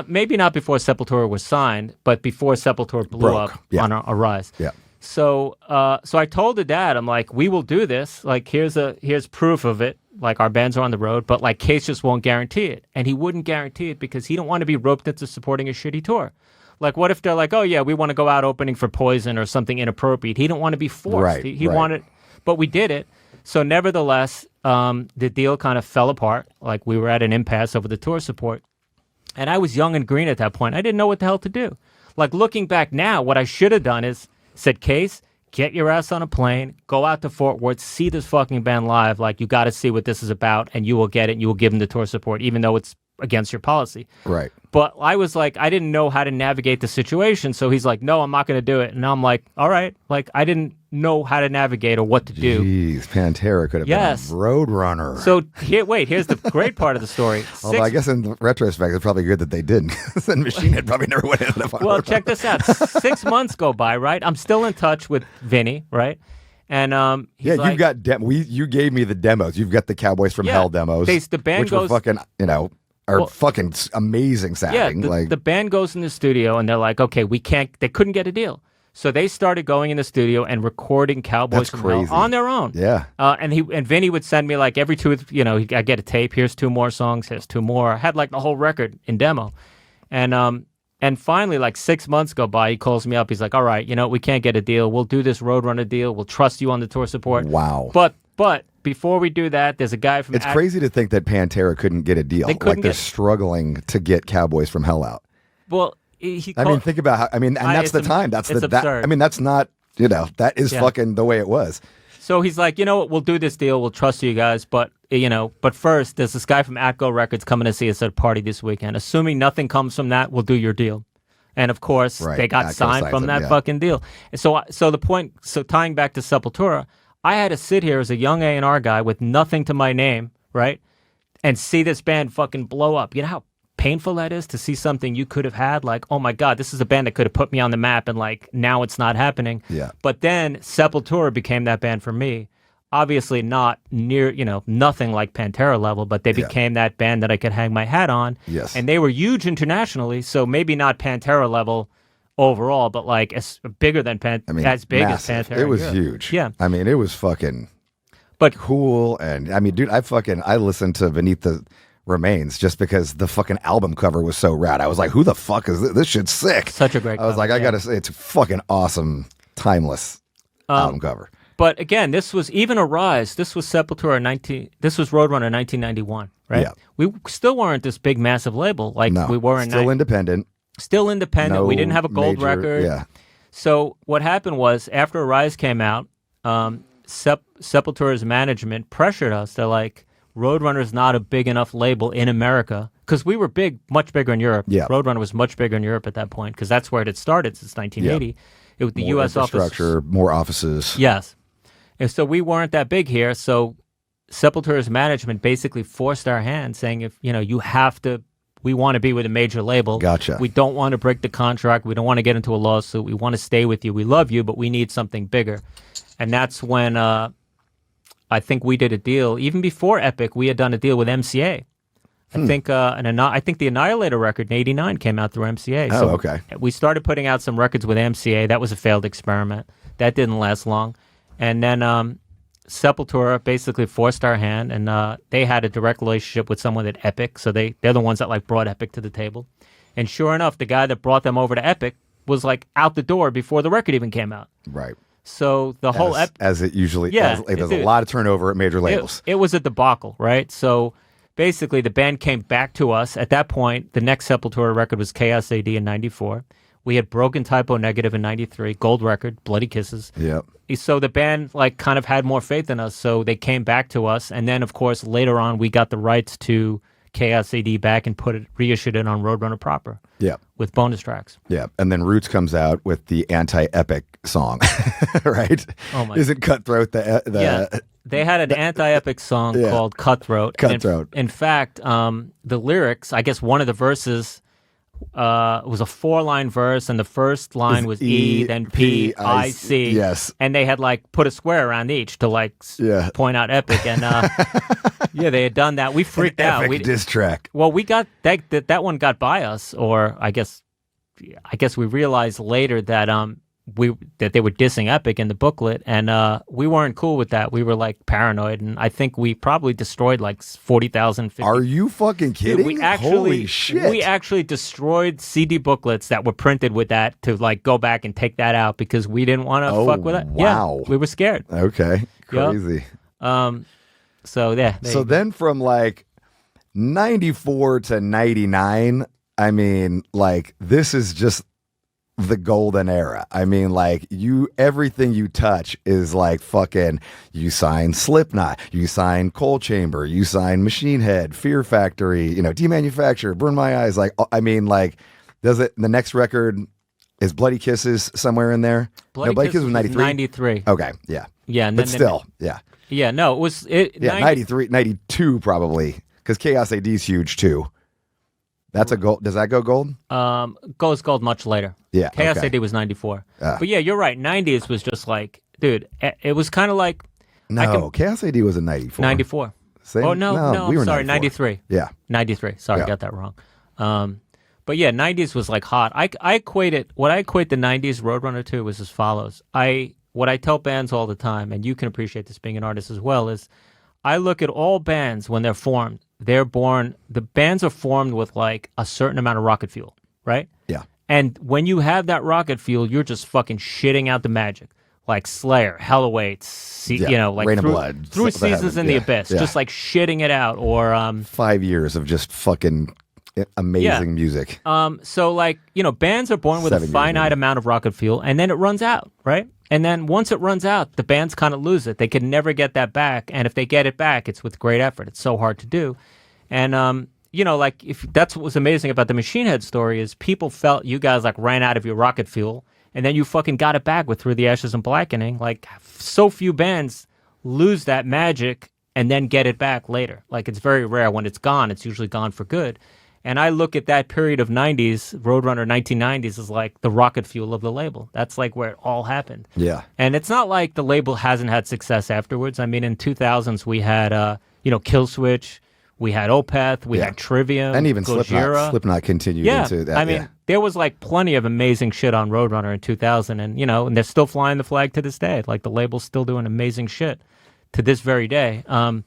maybe not before Sepultura was signed, but before Sepultura blew up on a rise. Yeah. So I told the dad, I'm like, we will do this. Like, here's proof of it. Like, our bands are on the road, but like Case just won't guarantee it. And he wouldn't guarantee it because he don't want to be roped into supporting a shitty tour. Like, what if they're like, oh yeah, we want to go out opening for Poison or something inappropriate? He don't want to be forced. Right, he wanted, but we did it. So nevertheless, the deal kind of fell apart. Like, we were at an impasse over the tour support. And I was young and green at that point. I didn't know what the hell to do. Like, looking back now, what I should have done is said, Case, get your ass on a plane, go out to Fort Worth, see this fucking band live. Like, you got to see what this is about, and you will get it, and you will give them the tour support, even though it's against your policy. Right. But I was like, I didn't know how to navigate the situation, so he's like, no, I'm not going to do it. And I'm like, all right. Like, I didn't know how to navigate or what to do. Jeez, Pantera could have been a Roadrunner. So, here's the great part of the story. Although I guess in retrospect, it's probably good that they didn't. Then Machine Head probably never would have ended up on Well, Roadrunner. check this out. 6 months go by, right? I'm still in touch with Vinny, right? And he's you've got you gave me the demos. You've got the Cowboys from Hell demos. The band which goes were fucking, fucking amazing sounding. Yeah, the band goes in the studio and they're like, okay, they couldn't get a deal. So they started going in the studio and recording Cowboys from Hell on their own. Yeah. And Vinny would send me like every two, I get a tape. Here's 2 more songs. Here's 2 more. I had like the whole record in demo. And finally, like 6 months go by, he calls me up. He's like, all right, we can't get a deal. We'll do this Roadrunner deal. We'll trust you on the tour support. Wow. But before we do that, there's a guy from... It's crazy to think that Pantera couldn't get a deal. They're struggling to get Cowboys from Hell out. Well, think about how... and that's the time. That's absurd. That's not... that is fucking the way it was. So he's like, you know what? We'll do this deal. We'll trust you guys. But first, there's this guy from Atco Records coming to see us at a party this weekend. Assuming nothing comes from that, we'll do your deal. And of course, they got signed from that fucking deal. And so tying back to Sepultura, I had to sit here as a young A&R guy with nothing to my name, right? And see this band fucking blow up. You know how painful that is to see something you could have had? Like, oh my God, this is a band that could have put me on the map, and like now it's not happening. Yeah. But then Sepultura became that band for me. Obviously not near, nothing like Pantera level, but they became that band that I could hang my hat on. Yes. And they were huge internationally, so maybe not Pantera level overall, but like as bigger than as big massive. as Pantera. It was huge. Yeah. It was fucking... But cool. And I mean, dude, I listened to Beneath the Remains just because the fucking album cover was so rad. I was like, who the fuck is this? This shit's sick. Such a great I was cover, like, I gotta say, it's fucking awesome, timeless album cover. But again, this was even Arise. This was Sepultura This was Roadrunner 1991, right? Yeah. We still weren't this big, massive label like No, we were in still independent. Still independent. We didn't have a gold major- record. Yeah. So what happened was after Arise came out, Sepultura's management pressured us. They're like, Roadrunner's not a big enough label in America because we were big, much bigger in Europe. Yeah. Roadrunner was much bigger in Europe at that point because that's where it had started since 1980. It was the More U.S. office. infrastructure, more offices. Yes. And so we weren't that big here. So Sepultura's management basically forced our hand saying, if you have to, we want to be with a major label. Gotcha. We don't want to break the contract. We don't want to get into a lawsuit. We want to stay with you. We love you, but we need something bigger. And that's when I think we did a deal. Even before Epic, we had done a deal with MCA. I think the Annihilator record in '89 came out through MCA. Oh, So okay. we started putting out some records with MCA. That was a failed experiment. That didn't last long. And then Sepultura basically forced our hand, and they had a direct relationship with someone at Epic. So they're the ones that brought Epic to the table. And sure enough, the guy that brought them over to Epic was out the door before the record even came out. Right. So the whole as it usually Yeah, there's a lot of turnover at major labels. It was a debacle, right? So basically, the band came back to us. At that point, the next Sepultura record was Chaos AD in '94. We had Broken Typo Negative in '93, Gold Record, Bloody Kisses. Yep. So the band kind of had more faith in us, so they came back to us. And then, of course, later on, we got the rights to Chaos AD back and reissued it on Roadrunner proper. Yeah. With bonus tracks. Yeah. And then Roots comes out with the anti-epic song, right? Oh my! Isn't Cutthroat the They had an anti-epic song Yeah. called Cutthroat. Cutthroat. In fact, the lyrics, I guess one of the verses was a 4-line verse, and the first line was E, then P, I, C. Yes. And they had put a square around each to Yeah. point out epic. And yeah, they had done that. We freaked out. Epic diss track. Well, we got that one got by us, or I guess we realized later that that they were dissing Epic in the booklet, and we weren't cool with that. We were paranoid, and I think we probably destroyed 40,000. Are you fucking kidding? Dude, Holy shit. We actually destroyed CD booklets that were printed with that to go back and take that out because we didn't want to fuck with it. Wow. Yeah, we were scared. Okay. Crazy. So yeah. So then from 94 to 99, I mean, this is just the golden era. I mean, everything you touch is fucking, you sign Slipknot, you sign Coal Chamber, you sign Machine Head, Fear Factory, Demanufacture, Burn My Eyes. Does it, the next record is Bloody Kisses somewhere in there? Bloody Kisses was 93? 93. Okay. Yeah. Yeah. And But then still, yeah. Yeah, no, it was... 93, 92 probably, because Chaos AD is huge too. That's a gold. Does that go gold? Goes gold much later. Yeah. Chaos okay. AD was 94. But yeah, you're right. 90s was just dude, it was kind of No, Chaos AD was in 94. 94. Same? Oh, no, we were sorry, 94. 93. Yeah. 93. Sorry, Yeah. I got that wrong. But yeah, 90s was hot. What I equate the 90s Roadrunner to was as follows. What I tell bands all the time, and you can appreciate this being an artist as well, is I look at all bands when they're formed. The bands are formed with a certain amount of rocket fuel, right? Yeah. And when you have that rocket fuel, you're just fucking shitting out the magic. Slayer, Hell Awaits, Rain of Blood, through Souls of Seasons Heaven, in the yeah, Abyss, yeah. just shitting it out, or 5 years of just fucking amazing music. So bands are born with 7 a years, finite maybe. amount of rocket fuel, and then it runs out, right? And then once it runs out, the bands kind of lose it. They can never get that back, and if they get it back, it's with great effort. It's so hard to do, and if that's what was amazing about the Machine Head story is people felt you guys ran out of your rocket fuel, and then you fucking got it back with Through the Ashes and Blackening. So few bands lose that magic and then get it back later. It's very rare. When it's gone, it's usually gone for good. And I look at that period of 90s, Roadrunner 1990s, as the rocket fuel of the label. That's where it all happened. Yeah. And it's not like the label hasn't had success afterwards. I mean, in 2000s, we had, Killswitch, we had Opeth, we had Trivium, and even Gojira. Slipknot continued Yeah, into that. I mean, there was plenty of amazing shit on Roadrunner in 2000, and and they're still flying the flag to this day. The label's still doing amazing shit. to this very day. But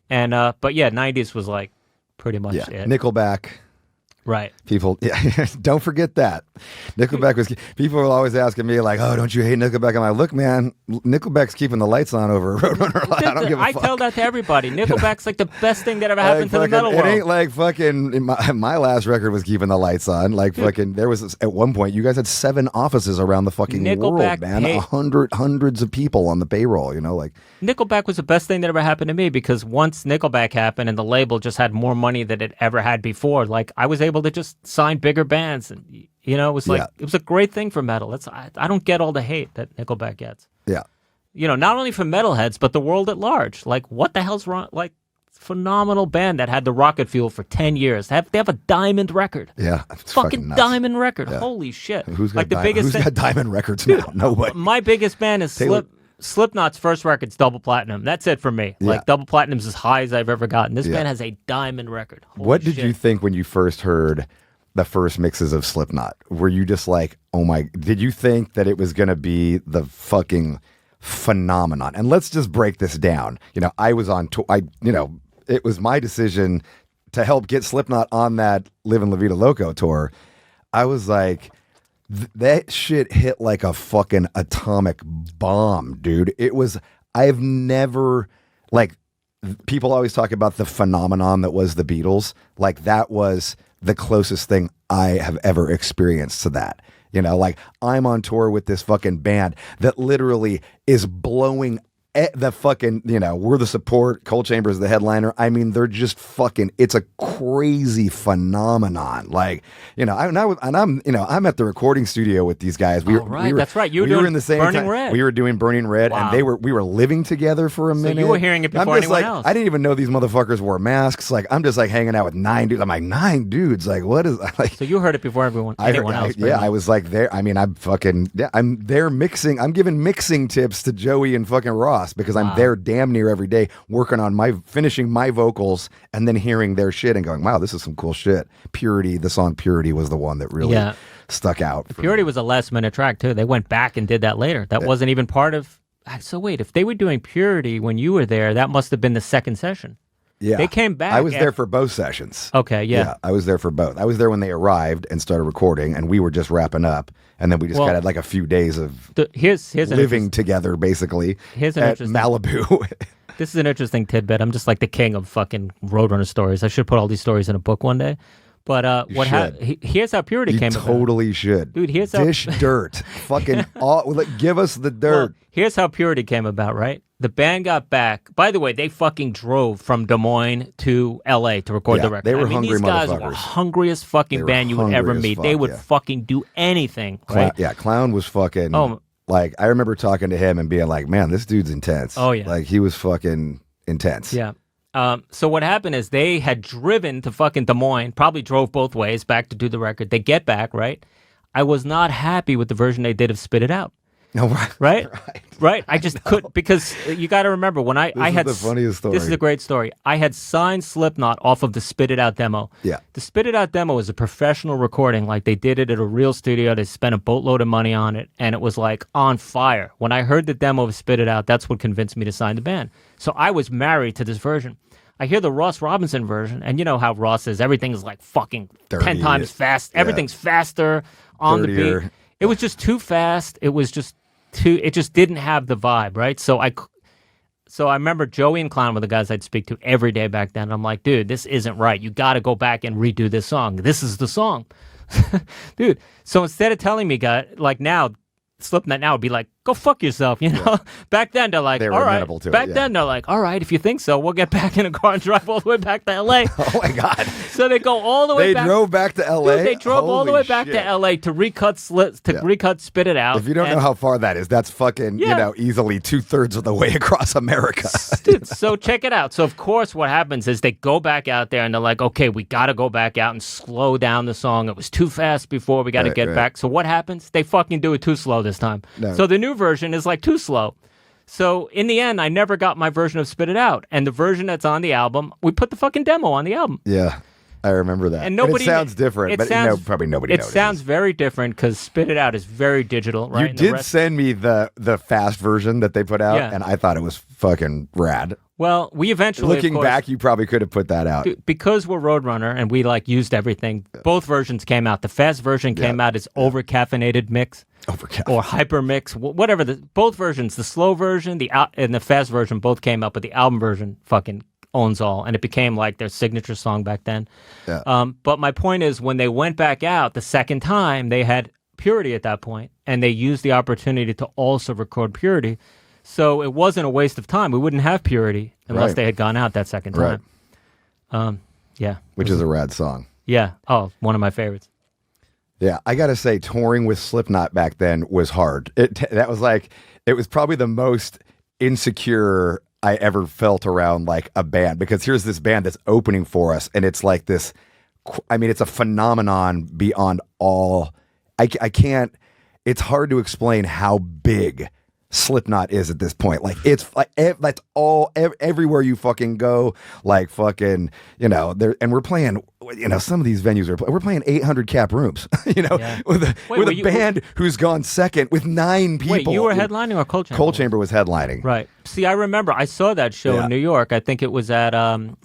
yeah, 90s was like pretty much it. Nickelback. Right. People, don't forget that. Nickelback was, people were always asking me, like, oh, don't you hate Nickelback? I'm like, look, man, Nickelback's keeping the lights on over Roadrunner. I don't give a fuck. I tell that to everybody. Nickelback's like the best thing that ever happened to the metal world. It ain't like fucking, my last record was keeping the lights on. Like, fucking, there was, at one point, you guys had 7 offices around the fucking world, man. Hundreds of people on the payroll, like. Nickelback was the best thing that ever happened to me because once Nickelback happened and the label just had more money than it ever had before, like, I was able to just sign bigger bands, and it was like it was a great thing for metal. I don't get all the hate that Nickelback gets. Yeah, not only from metalheads but the world at large. Like, what the hell's wrong? Like, phenomenal band that had the rocket fuel for 10 years. They have a diamond record. Yeah, fucking nuts. Diamond record. Yeah. Holy shit! Who's got diamond records now? Nobody. My biggest band is Slipknot's first record's double platinum. That's it for me. Yeah. Like, double platinum's as high as I've ever gotten. This band has a diamond record. Holy what did shit. you think when you first heard the first mixes of Slipknot? Were you just like, oh my, did you think that it was going to be the fucking phenomenon? And let's just break this down. I was on tour. It was my decision to help get Slipknot on that Livin' La Vida Loco tour. I was like, that shit hit like a fucking atomic bomb, dude. I've never, like, people always talk about the phenomenon that was the Beatles. Like, that was the closest thing I have ever experienced to that. Like, I'm on tour with this fucking band that literally is blowing the fucking, we're the support, Cold Chamber's the headliner. I mean, they're just fucking, it's a crazy phenomenon. Like, I'm at the recording studio with these guys. That's right. We were in the same Burning time. Red. We were doing Burning Red, wow. and we were living together for a minute. So you were hearing it before anyone else. I didn't even know these motherfuckers wore masks. Like, I'm just like hanging out with 9 dudes. I'm like, 9 dudes. Like, what is like? So you heard it before anyone else. I was like there. I mean, I'm there mixing. I'm giving mixing tips to Joey and fucking Ross because I'm there damn near every day working on finishing my vocals and then hearing their shit and going, wow, this is some cool shit. Purity, the song Purity was the one that really stuck out. Purity was a last minute track too. They went back and did that later. That wasn't even part of. So wait, if they were doing Purity when you were there, that must have been the second session. Yeah. They came back. I was there for both sessions. Okay, yeah. I was there for both. I was there when they arrived and started recording, and we were just wrapping up. And then we just had like a few days of here's living together, basically, at Malibu. This is an interesting tidbit. I'm just like the king of fucking Roadrunner stories. I should put all these stories in a book one day. But here's how Purity came about. You totally should. Dude, here's Dish dirt. Fucking give us the dirt. Well, here's how Purity came about, right? The band got back. By the way, they fucking drove from Des Moines to L.A. to record the record. They were hungry these guys motherfuckers. were hungriest fucking band you would ever meet. They would fucking do anything, right? Clown was fucking... Like, I remember talking to him and being like, man, this dude's intense. Oh, yeah. Like, he was fucking intense. Yeah. So what happened is they had driven to fucking Des Moines, probably drove both ways back to do the record. They get back, right? I was not happy with the version they did of Spit It Out. No, right. I just couldn't, because you got to remember when I had the funniest story. This is a great story. I had signed Slipknot off of the Spit It Out demo. Yeah. The Spit It Out demo was a professional recording. Like, they did it at a real studio. They spent a boatload of money on it, and it was like on fire. When I heard the demo of Spit It Out, that's what convinced me to sign the band. So I was married to this version. I hear the Ross Robinson version, and you know how Ross is. Everything is like fucking 10 times fast. Yeah. Everything's faster on the beat. It was just too fast. It was just it just didn't have the vibe, right? So I remember Joey and Clown were the guys I'd speak to every day back then. I'm like, dude, this isn't right. You got to go back and redo this song. This is the song. Dude, so instead of telling me, like now, Slipknot now would be like, go fuck yourself, you know? Yeah. Back then, they're like, all right. Then, they're like, all right, if you think so, we'll get back in a car and drive all the way back to L.A. Oh, my God. So they go all the way back. They drove back to L.A.? Dude, they drove all the way back to L.A. to recut Spit It Out. If you don't know how far that is, that's fucking, easily 2/3 of the way across America. Dude, so check it out. So, of course, what happens is they go back out there and they're like, okay, we got to go back out and slow down the song. It was too fast before. We got to get back. So what happens? They fucking do it too slow this time. No. So the new version is like too slow. So in the end, I never got my version of Spit It Out. And the version that's on the album, we put the fucking demo on the album. Yeah. I remember that. And nobody it sounds different, it but sounds, probably nobody knows. It sounds very different because Spit It Out is very digital, right? You did send me the fast version that they put out, and I thought it was fucking rad. Well, we eventually, looking back, you probably could have put that out. Because we're Roadrunner and we like used everything. Both versions came out. The fast version came out as over-caffeinated mix. Or hyper mix, whatever. Both versions, the slow version and the fast version both came out, but the album version fucking owns all, and it became like their signature song back then. Yeah. But my point is, when they went back out the second time, they had Purity at that point, and they used the opportunity to also record Purity. So it wasn't a waste of time. We wouldn't have Purity unless they had gone out that second time. Yeah. Which is a rad song. Yeah. Oh, one of my favorites. Yeah, I got to say, touring with Slipknot back then was hard. It was probably the most insecure I ever felt around like a band, because here's this band that's opening for us, and it's like this, I mean, it's a phenomenon beyond all. I can't, it's hard to explain how big Slipknot is at this point. Like, it's like that's all everywhere you fucking go, like fucking, you know, there, and we're playing, you know, some of these venues we're playing 800 cap rooms, you know, with a band who's gone second with 9 people. Wait, you were headlining or Cold Chamber? Cold Chamber was headlining. Right. See, I remember I saw that show in New York. I think it was at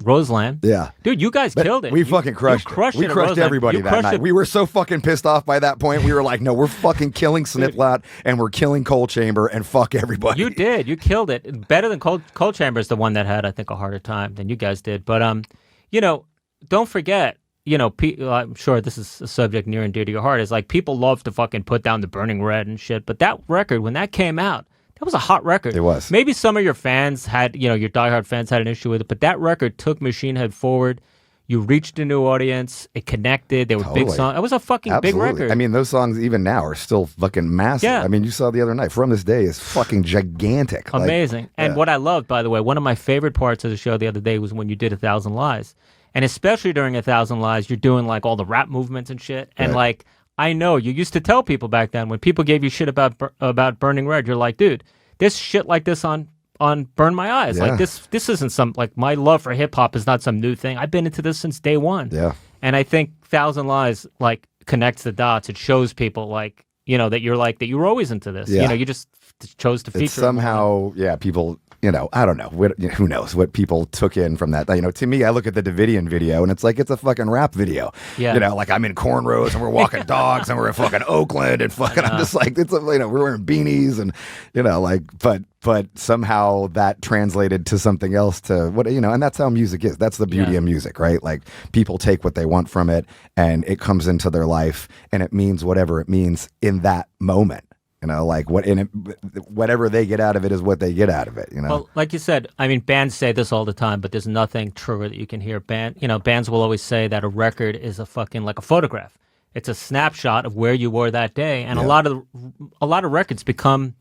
Roseland. Yeah. Dude, you guys killed it. We fucking crushed it. We crushed everybody that night. We were so fucking pissed off by that point. We were like, no, we're fucking killing Slipknot and we're killing Cold Chamber and fuck everybody. You did. You killed it. Better than Cold Chamber is the one that had, I think, a harder time than you guys did. But, you know, don't forget, you know, I'm sure this is a subject near and dear to your heart, is like people love to fucking put down the Burning Red and shit. But that record, when that came out, that was a hot record. It was. Maybe some of your fans had, you know, your diehard fans had an issue with it, but that record took Machine Head forward. You reached a new audience. It connected. There were big songs. It was a fucking big record. I mean, those songs even now are still fucking massive. Yeah. I mean, you saw the other night, From This Day is fucking gigantic. Amazing. And what I loved, by the way, one of my favorite parts of the show the other day was when you did 1,000 Lies. And especially during 1,000 Lies, you're doing like all the rap movements and shit. And like, I know you used to tell people back then, when people gave you shit about Burning Red, you're like, dude, there's shit like this on Burn My Eyes. Yeah. Like this isn't some, like, my love for hip hop is not some new thing. I've been into this since day one. Yeah. And I think 1,000 Lies like connects the dots. It shows people like, you know, that you're like, that you were always into this. Yeah. You know, you just chose to feature it's somehow, people, you know, I don't know. Who knows what people took in from that? You know, to me, I look at the Davidian video and it's like, it's a fucking rap video. Yeah. You know, like I'm in cornrows and we're walking dogs and we're in fucking Oakland and fucking, I'm just like, it's, you know, we're wearing beanies and, you know, like, but somehow that translated to something else to what, you know, and that's how music is. That's the beauty of music, right? Like people take what they want from it and it comes into their life and it means whatever it means in that moment. You know, like whatever they get out of it is what they get out of it. You know, well, like you said, I mean, bands say this all the time, but there's nothing truer that you can hear. Bands will always say that a record is a fucking like a photograph. It's a snapshot of where you were that day, and a lot of records become,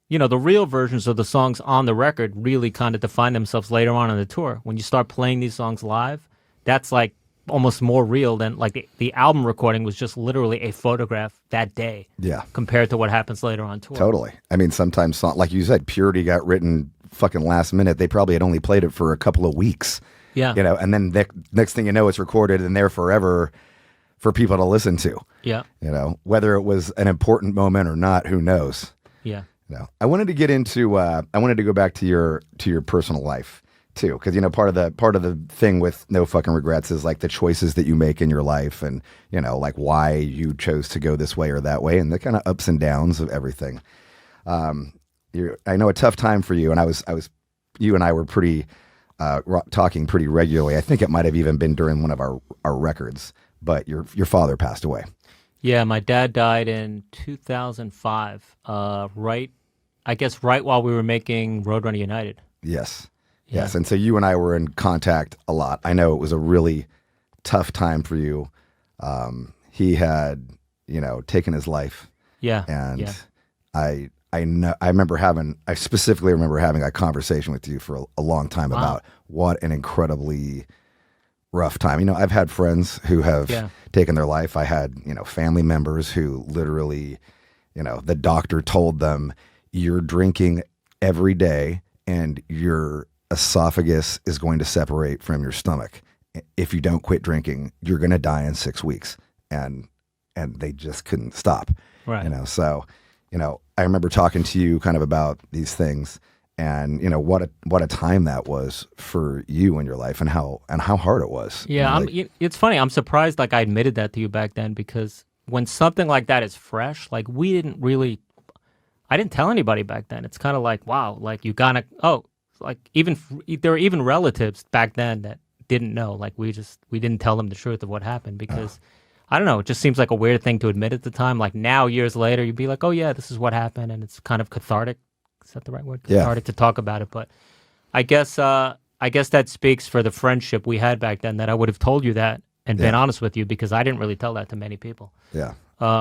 you know, the real versions of the songs on the record really kind of define themselves later on in the tour. When you start playing these songs live, that's like almost more real than like the album recording was just literally a photograph that day. Yeah. Compared to what happens later on tour. Totally. I mean, sometimes, like you said, Purity got written fucking last minute. They probably had only played it for a couple of weeks. Yeah. You know, and then next thing you know, it's recorded and there forever for people to listen to. Yeah. You know, whether it was an important moment or not, who knows? Yeah. You know, I wanted to get into, I wanted to go back to your personal life too, because you know part of the thing with No Fucking Regrets is like the choices that you make in your life, and you know like why you chose to go this way or that way, and the kind of ups and downs of everything. I know a tough time for you, and I was you and I were pretty talking pretty regularly. I think it might have even been during one of our records, but your father passed away. Yeah, my dad died in 2005. Right while we were making Roadrunner United. Yes. Yeah. Yes, and so you and I were in contact a lot. I know it was a really tough time for you. He had, you know, taken his life. Yeah. And I specifically remember having a conversation with you for a long time about what an incredibly rough time. You know, I've had friends who have taken their life. I had, you know, family members who literally, you know, the doctor told them, you're drinking every day and your esophagus is going to separate from your stomach if you don't quit drinking, you're going to die in 6 weeks. And they just couldn't stop. Right. So, I remember talking to you kind of about these things, and what a time that was for you in your life, and how hard it was. Yeah, it's funny. I'm surprised like I admitted that to you back then, because when something like that is fresh, like I didn't tell anybody back then. It's kind of like, wow, like you gotta, like there were even relatives back then that didn't know. Like we didn't tell them the truth of what happened, because I don't know, it just seems like a weird thing to admit at the time. Like now, years later, you'd be like, oh yeah, this is what happened, and it's kind of cathartic. Is that the right word? Cathartic to talk about it. But I guess that speaks for the friendship we had back then, that I would have told you that and been honest with you, because I didn't really tell that to many people. Yeah.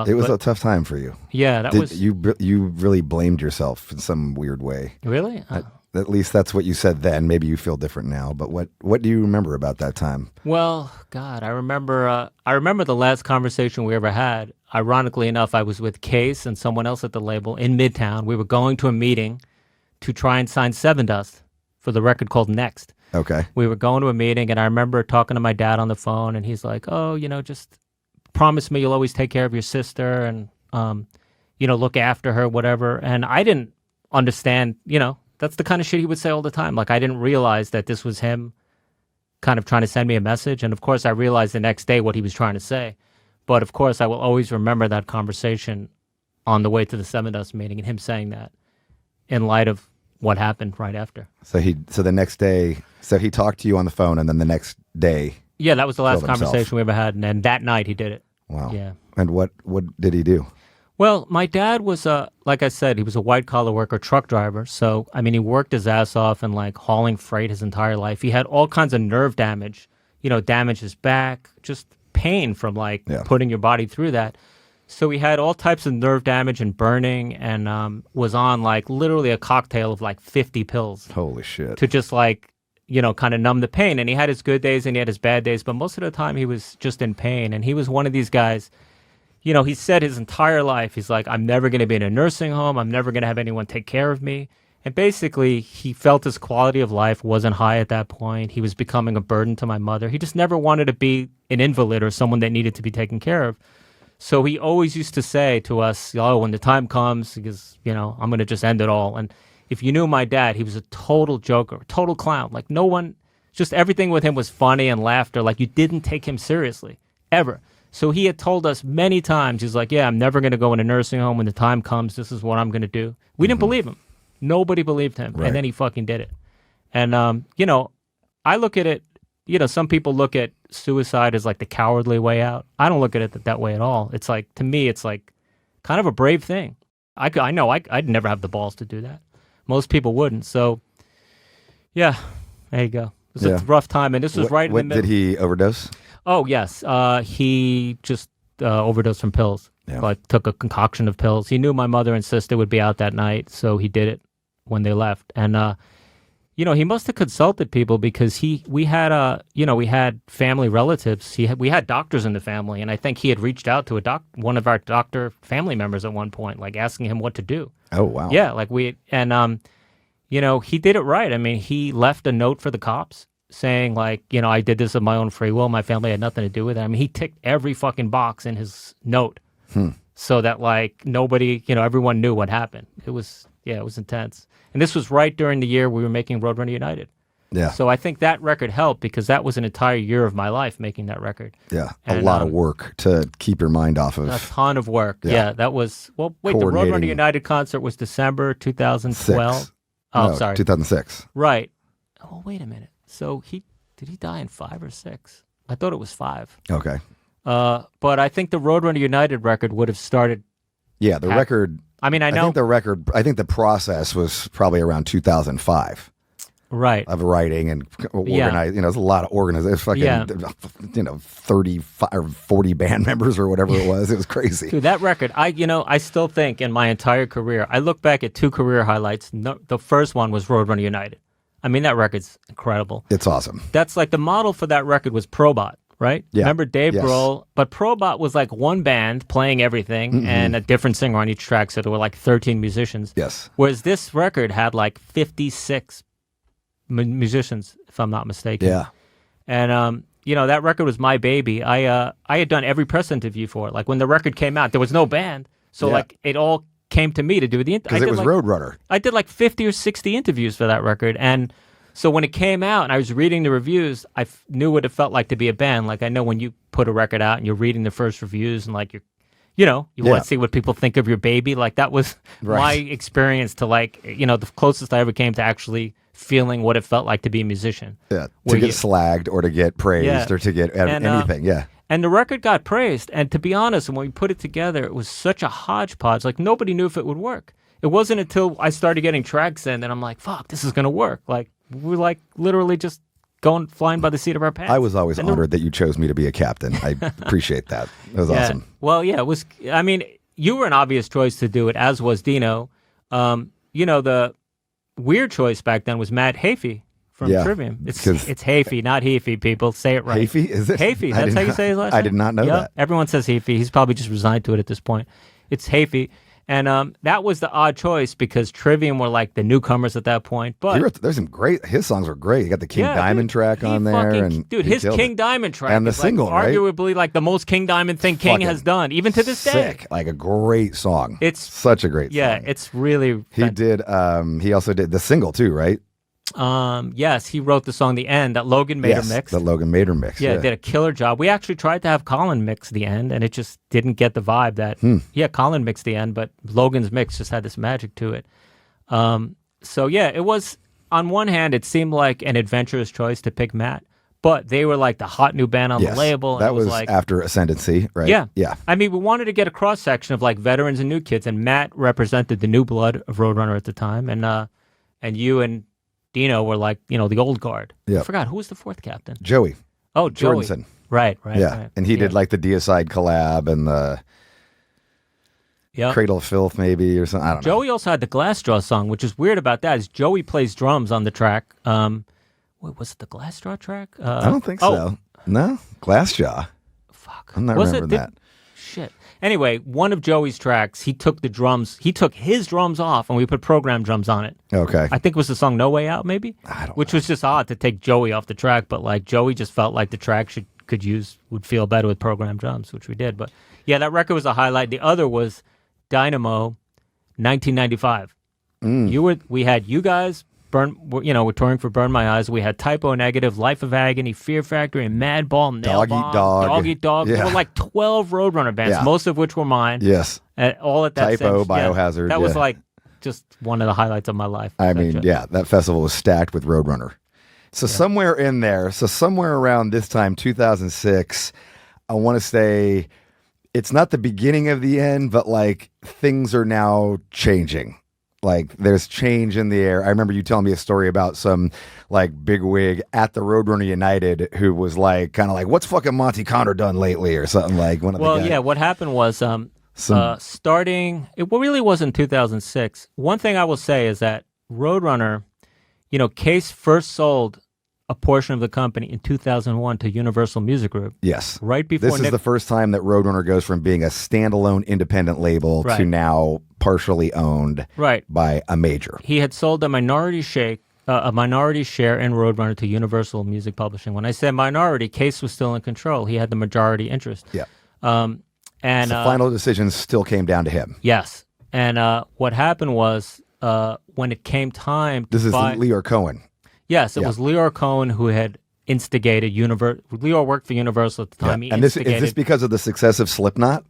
It was a tough time for you. Yeah, you really blamed yourself in some weird way. Really? At least that's what you said then. Maybe you feel different now. But what do you remember about that time? Well, God, I remember the last conversation we ever had. Ironically enough, I was with Case and someone else at the label in Midtown. We were going to a meeting to try and sign Seven Dust for the record called Next. Okay. We were going to a meeting, and I remember talking to my dad on the phone, and he's like, oh, just promise me you'll always take care of your sister and, look after her, whatever. And I didn't understand, that's the kind of shit he would say all the time. Like, I didn't realize that this was him kind of trying to send me a message. And of course, I realized the next day what he was trying to say. But of course, I will always remember that conversation on the way to the Seven Dust meeting, and him saying that in light of what happened right after. So the next day, he talked to you on the phone, and then the next day. Yeah, that was the last himself. conversation we ever had. And then that night he did it. Wow. Yeah. And what did he do? Well, my dad was, like I said, he was a white-collar worker, truck driver. So, I mean, he worked his ass off and, like, hauling freight his entire life. He had all kinds of nerve damage, damage his back, just pain from, putting your body through that. So he had all types of nerve damage and burning, and was on, literally a cocktail of, 50 pills. Holy shit. To just, kind of numb the pain. And he had his good days and he had his bad days, but most of the time he was just in pain. And he was one of these guys... he said his entire life, he's like, I'm never going to be in a nursing home. I'm never going to have anyone take care of me. And basically, he felt his quality of life wasn't high at that point. He was becoming a burden to my mother. He just never wanted to be an invalid or someone that needed to be taken care of. So he always used to say to us, when the time comes, because, I'm going to just end it all. And if you knew my dad, he was a total joker, total clown. Like, no one, just everything with him was funny and laughter. Like, you didn't take him seriously, ever. So he had told us many times, he's like, yeah, I'm never going to go in a nursing home. When the time comes, this is what I'm going to do. We didn't believe him. Nobody believed him. Right. And then he fucking did it. And, I look at it, some people look at suicide as like the cowardly way out. I don't look at it that way at all. It's like, to me, it's like kind of a brave thing. I know I'd never have the balls to do that. Most people wouldn't. So, yeah, there you go. It was a rough time. And this was right in the middle. Did he overdose? Oh, yes. He just overdosed from pills. Yeah. Like, took a concoction of pills. He knew my mother and sister would be out that night, so he did it when they left. And, he must have consulted people, because we had family relatives. We had doctors in the family, and I think he had reached out to one of our doctor family members at one point, like asking him what to do. Oh, wow. Yeah, he did it right. I mean, he left a note for the cops saying, I did this of my own free will. My family had nothing to do with it. I mean, he ticked every fucking box in his note so that, nobody, everyone knew what happened. It was intense. And this was right during the year we were making Roadrunner United. Yeah. So I think that record helped, because that was an entire year of my life making that record. Yeah. A lot of work to keep your mind off of. A ton of work. Yeah. That was, the Roadrunner United concert was December 2012. Oh, sorry. 2006. Right. Oh, wait a minute. So did he die in 5 or 6? I thought it was 5. Okay. But I think the Roadrunner United record would have started. Yeah, the record. I mean, I know. I think the process was probably around 2005. Right. Of writing and organize. There's a lot of organization. Fucking, 35 or 40 band members or whatever it was. It was crazy. Dude, that record, I still think in my entire career, I look back at 2 career highlights. No, the first one was Roadrunner United. I mean, that record's incredible. It's awesome. That's the model for that record was Probot, right? Yeah. Remember Dave Grohl? But Probot was one band playing everything and a different singer on each track, so there were 13 musicians. Yes. Whereas this record had 56 musicians, if I'm not mistaken. Yeah. And, that record was my baby. I had done every press interview for it. Like when the record came out, there was no band, so like it all came to me to do the interview. Because it was Roadrunner. I did like 50 or 60 interviews for that record, and so when it came out and I was reading the reviews, I knew what it felt like to be a band. Like I know when you put a record out and you're reading the first reviews and like you want to see what people think of your baby. Like that was my experience to like, the closest I ever came to actually feeling what it felt like to be a musician. Yeah, to get slagged or to get praised or to get anything, And the record got praised. And to be honest, when we put it together, it was such a hodgepodge. Like nobody knew if it would work. It wasn't until I started getting tracks in that I'm like, fuck, this is going to work. Like we're like literally just flying by the seat of our pants. I was always honored that you chose me to be a captain. I appreciate that. It was awesome. Well, yeah, it was. I mean, you were an obvious choice to do it, as was Dino. The weird choice back then was Matt Hafey from Trivium. It's Hafey, not Heafy, people. Say it right. Hafey? Is it? Hafey. That's how you say his last name? I did not know that. Everyone says Heafy. He's probably just resigned to it at this point. It's Hafey. And that was the odd choice because Trivium were like the newcomers at that point. But there's some great. His songs were great. You got the King Diamond track on there, his King Diamond track and the is single, like, arguably like the most King Diamond thing King has done, even to this day. Like a great song. It's such a great song. Yeah, it's really. He did. He also did the single too, right? Yes, he wrote the song "The End" that Logan made her mix. That Logan made her mix. Yeah, did a killer job. We actually tried to have Colin mix the end, and it just didn't get the vibe that. Colin mixed the end, but Logan's mix just had this magic to it. So yeah, it was. On one hand, it seemed like an adventurous choice to pick Matt, but they were like the hot new band on the label. And that was like, after Ascendancy, right? Yeah. I mean, we wanted to get a cross section of like veterans and new kids, and Matt represented the new blood of Roadrunner at the time, and you and Dino were like, the old guard. I forgot, who was the fourth captain? Joey. Oh, Joey. Jordanson. Right. Yeah, right. And he did like the Deicide collab and the Cradle of Filth maybe or something. I don't know. Joey also had the Glassjaw song, which is weird about that is Joey plays drums on the track. Was it the Glassjaw track? I don't think so. No? Glassjaw. Fuck. I'm not remembering that. Shit. Anyway, one of Joey's tracks, he took his drums off and we put program drums on it. Okay. I think it was the song No Way Out, maybe? Which was just odd to take Joey off the track, but like Joey just felt like the track would feel better with program drums, which we did. But yeah, that record was a highlight. The other was Dynamo 1995. We had you guys, we're touring for Burn My Eyes. We had Typo Negative, Life of Agony, Fear Factory, and Madball, Nail Bomb, Dog Eat Dog. There were like 12 Roadrunner bands, most of which were mine. Yes. All at that Typo, Biohazard. That was like just one of the highlights of my life. I mean, that festival was stacked with Roadrunner. So somewhere in there, somewhere around this time, 2006, I want to say it's not the beginning of the end, but like things are now changing. Like there's change in the air. I remember you telling me a story about some like bigwig at the Roadrunner United who was like kind of like, what's fucking Monte Conner done lately or something like one of the guys. What happened was starting, it really was in 2006. One thing I will say is that Roadrunner, Case first sold a portion of the company in 2001 to Universal Music Group. Yes. Right before This is the first time that Roadrunner goes from being a standalone independent label to now partially owned by a major. He had sold a minority share in Roadrunner to Universal Music Publishing. When I say minority, Case was still in control. He had the majority interest. Yeah. And the final decision still came down to him. Yes. And what happened was when it came time to This is Leor Cohen. Yes, it was Leor Cohen who had instigated Leor worked for Universal at the time. Yeah. And is this because of the success of Slipknot?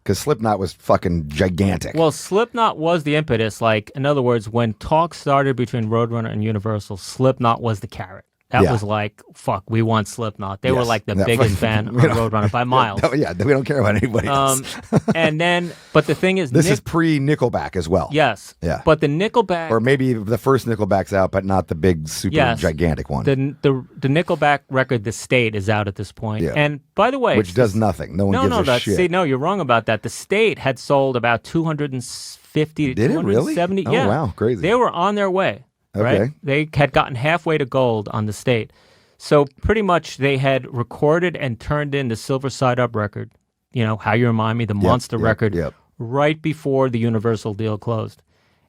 Because Slipknot was fucking gigantic. Well, Slipknot was the impetus. Like, in other words, when talks started between Roadrunner and Universal, Slipknot was the carrot. That was like, fuck, we want Slipknot. They were like the biggest fan of Roadrunner by miles. We don't care about anybody else. And then, but the thing is... This is pre-Nickelback as well. Yes. Yeah. But the Nickelback... Or maybe the first Nickelback's out, but not the big, super gigantic one. The Nickelback record, The State, is out at this point. Yeah. And by the way... Which does nothing. No one gives a shit. See, no, you're wrong about that. The State had sold about 250 to 270. Did it really? Oh, wow. Crazy. They were on their way. Right? Okay. They had gotten halfway to gold on The State. So pretty much they had recorded and turned in the Silver Side Up record, How You Remind Me, the monster record, right before the Universal deal closed.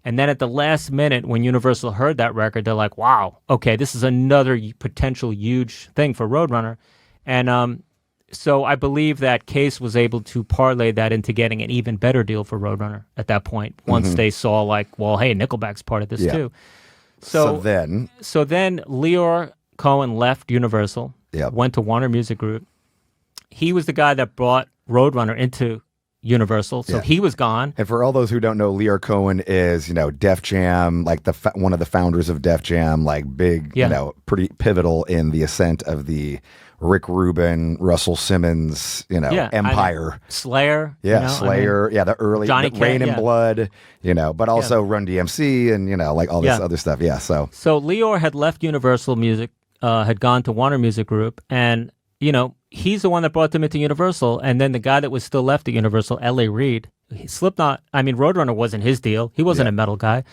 And then at the last minute, when Universal heard that record, they're like, wow, okay, this is another potential huge thing for Roadrunner. And so I believe that Case was able to parlay that into getting an even better deal for Roadrunner at that point. Once they saw like, well, hey, Nickelback's part of this too. So then Leor Cohen left Universal, went to Warner Music Group. He was the guy that brought Roadrunner into Universal, so he was gone. And for all those who don't know, Leor Cohen is, Def Jam, like one of the founders of Def Jam, like big, pretty pivotal in the ascent of the Rick Rubin, Russell Simmons, empire. Slayer. Slayer. The early Johnny Rain and Blood, but also Run DMC and, like all this other stuff. Yeah. So Leor had left Universal Music, had gone to Warner Music Group, and, he's the one that brought them into Universal. And then the guy that was still left at Universal, L.A. Reid, Roadrunner wasn't his deal. He wasn't a metal guy.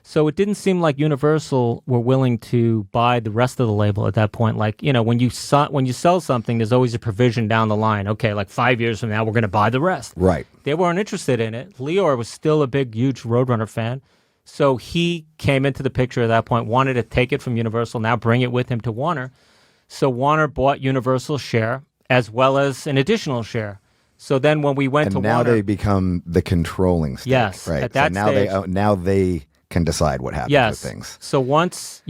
So it didn't seem like Universal were willing to buy the rest of the label at that point. Like, when you sell something, there's always a provision down the line. Okay, like 5 years from now, we're going to buy the rest. Right. They weren't interested in it. Leor was still a big, huge Roadrunner fan. So he came into the picture at that point, wanted to take it from Universal, now bring it with him to Warner. So Warner bought Universal's share as well as an additional share. So then when we went to Warner... And now they become the controlling stake. Yes. Right. At that stage, now they can decide what happens with things. So once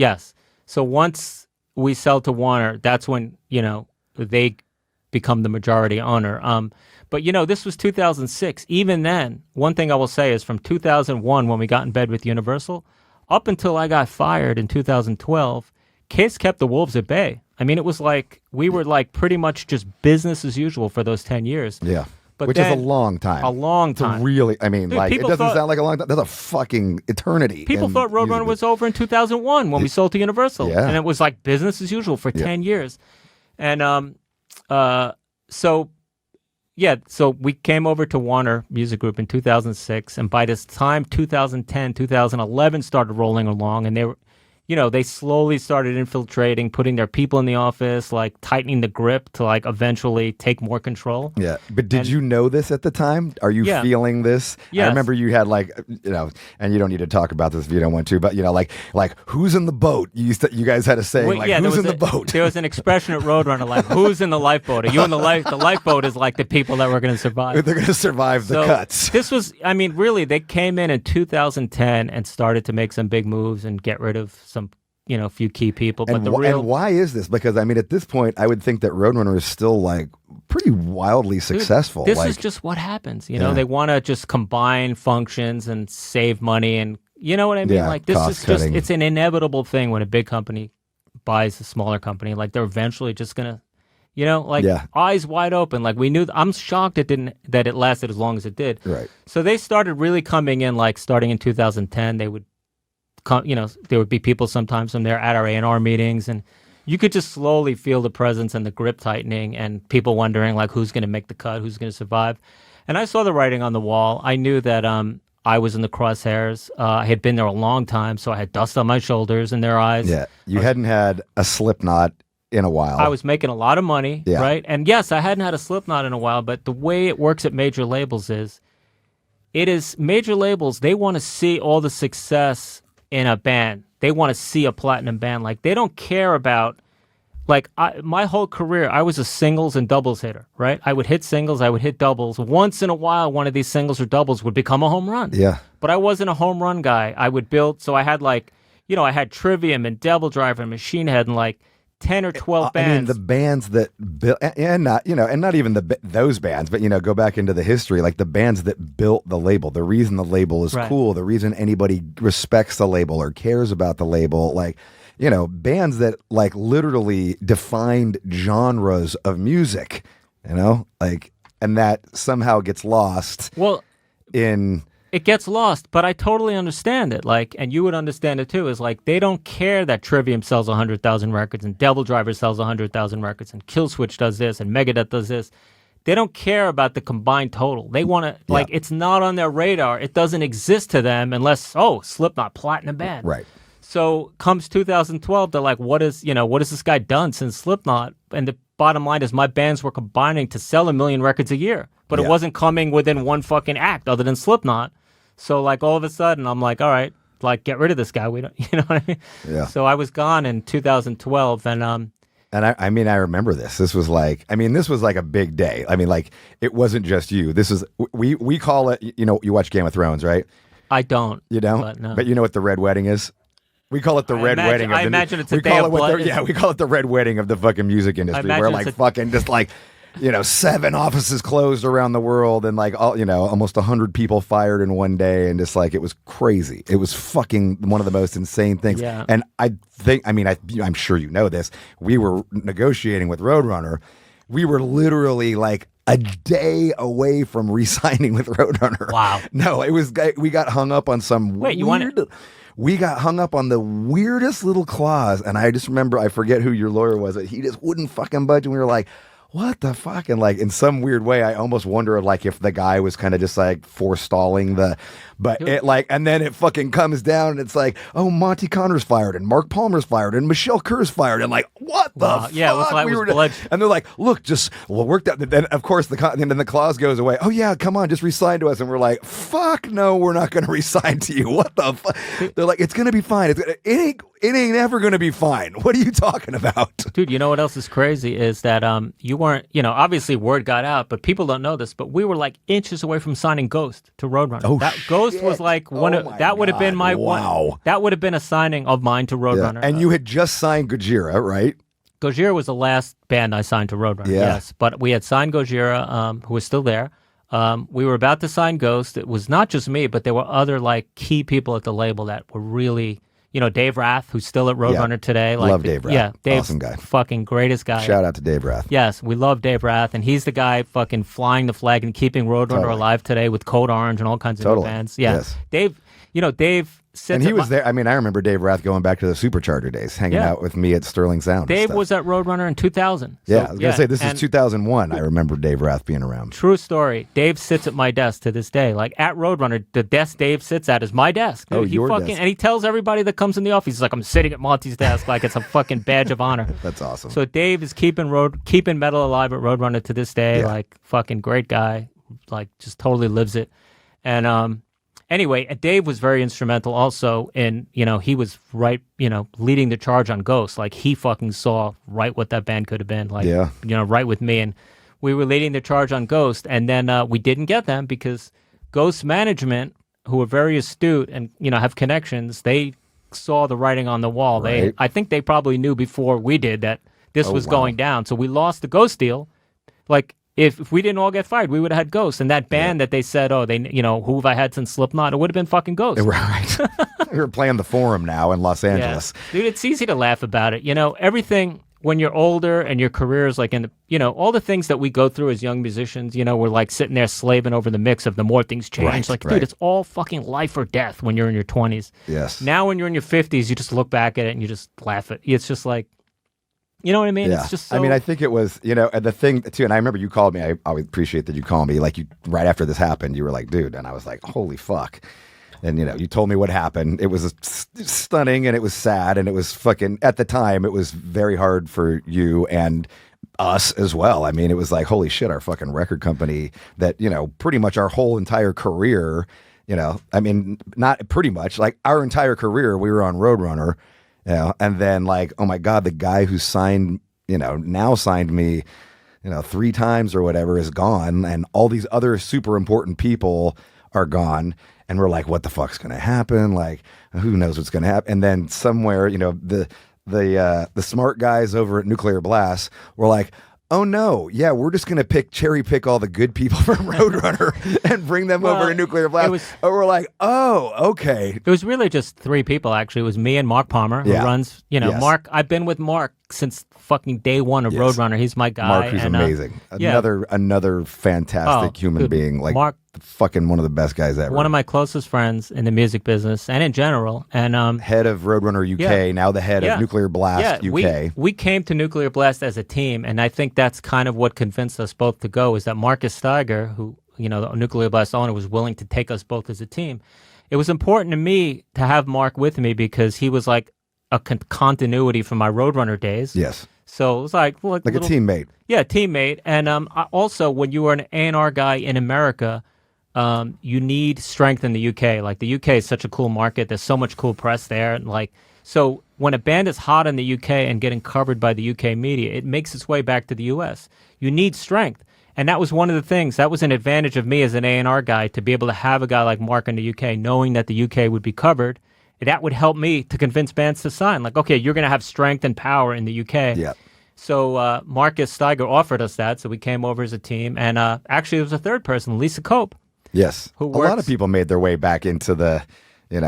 we sell to Warner, that's when, they become the majority owner. But, this was 2006. Even then, one thing I will say is from 2001, when we got in bed with Universal, up until I got fired in 2012, Case kept the wolves at bay. I mean, it was like, we were like pretty much just business as usual for those 10 years. Yeah. But which is a long time. A long time. Really, I mean, Dude, it doesn't sound like a long time. That's a fucking eternity. People thought Roadrunner was over in 2001 when we sold to Universal. Yeah. And it was like business as usual for 10 years. And so we came over to Warner Music Group in 2006. And by this time, 2010, 2011 started rolling along. And they were... they slowly started infiltrating, putting their people in the office, like tightening the grip to like eventually take more control. Yeah. But did you know this at the time? Are you feeling this? Yes. I remember you had like, and you don't need to talk about this if you don't want to, but like who's in the boat? You guys had a saying who's in the boat? There was an expression at Roadrunner like, who's in the lifeboat? Are you in the lifeboat is like the people that were going to survive. They're going to survive the cuts. This was, really, they came in 2010 and started to make some big moves and get rid of some few key people. But and why is this? Because at this point, I would think that Roadrunner is still like pretty wildly successful. Dude, this is just what happens. They want to just combine functions and save money, and you know what I mean. Yeah, like this is just it's an inevitable thing when a big company buys a smaller company. Like they're eventually just gonna, eyes wide open. Like we knew. I'm shocked that it lasted as long as it did. Right. So they started really coming in. Like starting in 2010, they would. There would be people sometimes from there at our A&R meetings, and you could just slowly feel the presence and the grip tightening and people wondering like who's going to make the cut, who's going to survive. And I saw the writing on the wall. I knew that I was in the crosshairs. I had been there a long time, so I had dust on my shoulders in their eyes. Yeah, you hadn't had a Slipknot in a while. I was making a lot of money, right? And yes, I hadn't had a Slipknot in a while, but the way it works at major labels is major labels, they want to see all the success in a band. They want to see a platinum band. Like they don't care about my whole career I was a singles and doubles hitter, right? I would hit singles, I would hit doubles. Once in a while one of these singles or doubles would become a home run. Yeah. But I wasn't a home run guy. I would build, so I had I had Trivium and Devil Driver and Machine Head and 10 or 12 bands. I mean, the bands that built, and not, and not even those bands, but, go back into the history, like the bands that built the label, the reason the label is cool, the reason anybody respects the label or cares about the label, bands that literally defined genres of music, and that somehow gets lost. Well, in it gets lost, but I totally understand it. And you would understand it too, is they don't care that Trivium sells 100,000 records and Devil Driver sells 100,000 records and Killswitch does this and Megadeth does this. They don't care about the combined total. They want to, it's not on their radar. It doesn't exist to them unless, Slipknot, platinum band. Right. So comes 2012, they're like, what has this guy done since Slipknot? And the bottom line is my bands were combining to sell 1 million records a year, but it wasn't coming within one fucking act other than Slipknot. So all of a sudden I'm like, all right, get rid of this guy. We don't, you know what I mean? Yeah. So I was gone in 2012, and And I mean, I remember this. This was like a big day. I mean, like, it wasn't just you. This is, we call it, you watch Game of Thrones, right? I don't. You don't? But, no. But you know what the Red Wedding is? We call it the Red Wedding. I imagine it's a day of blood. We call it the Red Wedding of the fucking music industry. Where like fucking just like, 7 offices closed around the world and like all, almost 100 people fired in one day, and just like it was crazy. It was fucking one of the most insane things. Yeah. And I'm sure you know this. We were negotiating with Roadrunner. We were literally like a day away from re-signing with Roadrunner. Wow. No, we got hung up on some we got hung up on the weirdest little clause, and I just remember, I forget who your lawyer was, he just wouldn't fucking budge, and we were like, what the fuck? And like, in some weird way, I almost wonder like if the guy was kind of just like forestalling but it like, and then it fucking comes down and it's like, oh, Monte Conner's fired and Mark Palmer's fired and Michelle Kerr's fired, and like, what the fuck? Yeah, it was like, and they're like, look, it worked out. And then of course then the clause goes away. Oh yeah, come on, just resign to us. And we're like, fuck no, we're not going to resign to you. What the fuck? They're like, it's going to be fine. It ain't ever going to be fine. What are you talking about? Dude, you know what else is crazy is that you weren't, obviously word got out, but people don't know this, but we were like inches away from signing Ghost to Roadrunner. Oh, that Ghost was like that would have been my one. That would have been a signing of mine to Roadrunner. Yeah. And you had just signed Gojira, right? Gojira was the last band I signed to Roadrunner, yes. But we had signed Gojira, who was still there. We were about to sign Ghost. It was not just me, but there were other like key people at the label that were really... Dave Rath, who's still at Roadrunner today. Like, love Dave Rath. Yeah, Dave's awesome guy. Fucking greatest guy. Shout out to Dave Rath. Yes, we love Dave Rath, and he's the guy fucking flying the flag and keeping Roadrunner alive today with Code Orange and all kinds of new bands. Yeah, yes. Dave, Dave... And he was there. I mean, I remember Dave Rath going back to the Supercharger days, hanging out with me at Sterling Sound. Dave was at Roadrunner in 2000. So, I was going to say, this is 2001. I remember Dave Rath being around. True story. Dave sits at my desk to this day. Like, at Roadrunner, the desk Dave sits at is my desk. Dude, your desk. And he tells everybody that comes in the office, he's like, I'm sitting at Monty's desk like it's a fucking badge of honor. That's awesome. So Dave is keeping metal alive at Roadrunner to this day. Like, fucking great guy. Like, just totally lives it. And, anyway, Dave was very instrumental also in, he was right, leading the charge on Ghost. Like, he fucking saw right what that band could have been. Like, right with me. And we were leading the charge on Ghost. And then we didn't get them because Ghost management, who are very astute and, have connections, they saw the writing on the wall. Right. I think they probably knew before we did that this was going down. So we lost the Ghost deal. Like, if we didn't all get fired, we would have had Ghost. And that band that they said, who have I had since Slipknot? It would have been fucking Ghost. Right. We're playing the Forum now in Los Angeles. Yeah. Dude, it's easy to laugh about it. Everything, when you're older and your career is like all the things that we go through as young musicians, we're like sitting there slaving over the mix of the more things change. Dude, it's all fucking life or death when you're in your 20s. Yes. Now when you're in your 50s, you just look back at it and you just laugh at it. It's just like, you know what I mean? Yeah. It's just so... I mean, I think it was, and the thing too, and I remember you called me, I always appreciate that you called me, like right after this happened, you were like, dude, and I was like, holy fuck. And, you told me what happened. It was stunning and it was sad and it was fucking, at the time, it was very hard for you and us as well. I mean, it was like, holy shit, our fucking record company that, pretty much our whole entire career, I mean, not pretty much, like our entire career, we were on Roadrunner. And then like, oh my God, the guy who signed, now signed me, 3 times or whatever is gone. And all these other super important people are gone. And we're like, what the fuck's going to happen? Like, who knows what's going to happen? And then somewhere, the smart guys over at Nuclear Blast were like, oh no, yeah, we're just going to cherry pick all the good people from Roadrunner and bring them over to Nuclear Blast. We're like, oh, okay. It was really just 3 people, actually. It was me and Mark Palmer, who runs, Mark. I've been with Mark since fucking day one of Roadrunner. He's my guy. Mark, who's amazing. Another fantastic human being. Like, Mark, fucking one of the best guys ever. One of my closest friends in the music business and in general. And head of Roadrunner UK, now the head of Nuclear Blast UK. We came to Nuclear Blast as a team, and I think that's kind of what convinced us both to go, is that Marcus Steiger, who, the Nuclear Blast owner, was willing to take us both as a team. It was important to me to have Mark with me because he was like a continuity from my Roadrunner days. Yes. So it was like... Well, like a teammate. Yeah, teammate. And also, when you are an A&R guy in America... you need strength in the UK. Like, the UK is such a cool market. There's so much cool press there. And like, so when a band is hot in the UK and getting covered by the UK media, it makes its way back to the US. You need strength. And that was one of the things, that was an advantage of me as an A&R guy, to be able to have a guy like Mark in the UK, knowing that the UK would be covered. That would help me to convince bands to sign. Like, okay, you're going to have strength and power in the UK. Yeah. So Marcus Steiger offered us that, so we came over as a team. And actually, there was a third person, Lisa Cope. Yes. A lot of people made their way back into the,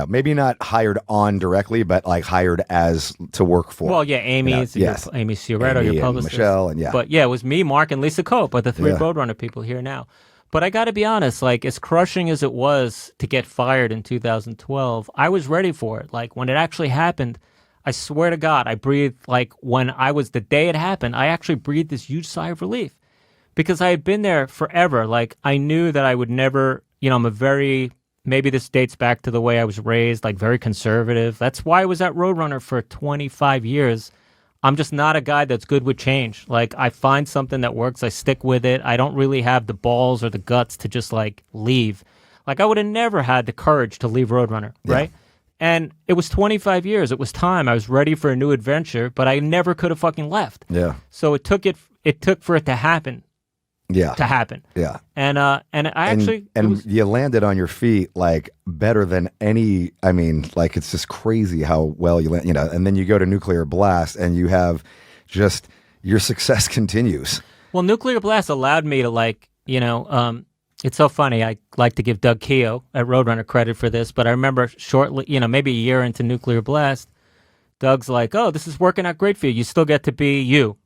maybe not hired on directly, but like hired as to work for. Well, yeah, Amy Cioretto, your publicist. Michelle, and But yeah, it was me, Mark, and Lisa Cope are the three Roadrunner people here now. But I got to be honest, like, as crushing as it was to get fired in 2012, I was ready for it. Like, when it actually happened, I swear to God, I breathed, like, the day it happened, I actually breathed this huge sigh of relief. Because I had been there forever. Like, I knew that I would never, maybe this dates back to the way I was raised, like, very conservative. That's why I was at Roadrunner for 25 years. I'm just not a guy that's good with change. Like, I find something that works, I stick with it. I don't really have the balls or the guts to just, like, leave. Like, I would have never had the courage to leave Roadrunner, right? And it was 25 years. It was time. I was ready for a new adventure, but I never could have fucking left. Yeah. So it took for it to happen. Yeah. To happen. Yeah. And you landed on your feet like better than any. I mean, like, it's just crazy how well you land. And then you go to Nuclear Blast, and you have just your success continues. Well, Nuclear Blast allowed me to it's so funny. I like to give Doug Keogh at Roadrunner credit for this, but I remember shortly, maybe a year into Nuclear Blast, Doug's like, "Oh, this is working out great for you. You still get to be you."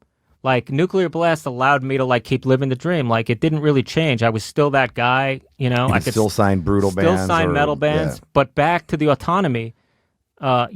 Like, Nuclear Blast allowed me to, like, keep living the dream. Like, it didn't really change. I was still that guy, I could still sign brutal bands. Still sign metal bands. Yeah. But back to the autonomy, I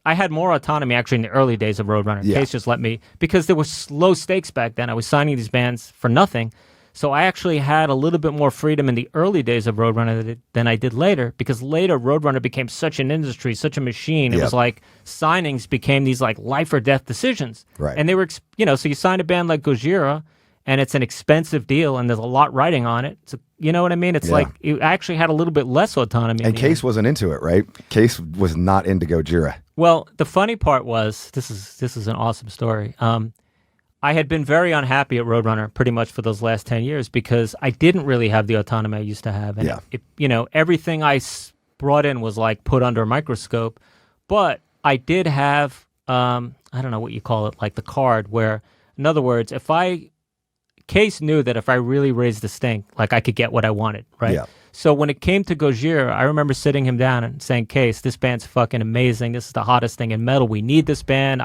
had more autonomy, actually, in the early days of Roadrunner. Yeah. Case just let me, because there was low stakes back then. I was signing these bands for nothing. So I actually had a little bit more freedom in the early days of Roadrunner than I did later, because later Roadrunner became such an industry, such a machine. It was like signings became these like life or death decisions. Right. And they were, so you sign a band like Gojira, and it's an expensive deal, and there's a lot riding on it. So, you know what I mean? It's like it actually had a little bit less autonomy. And Case wasn't into it, right? Case was not into Gojira. Well, the funny part was, this is an awesome story. I had been very unhappy at Roadrunner pretty much for those last 10 years because I didn't really have the autonomy I used to have. And everything I brought in was like put under a microscope. But I did have, I don't know what you call it, like the card where, in other words, Case knew that if I really raised the stink, like I could get what I wanted, right? Yeah. So when it came to Gojira, I remember sitting him down and saying, "Case, this band's fucking amazing. This is the hottest thing in metal. We need this band.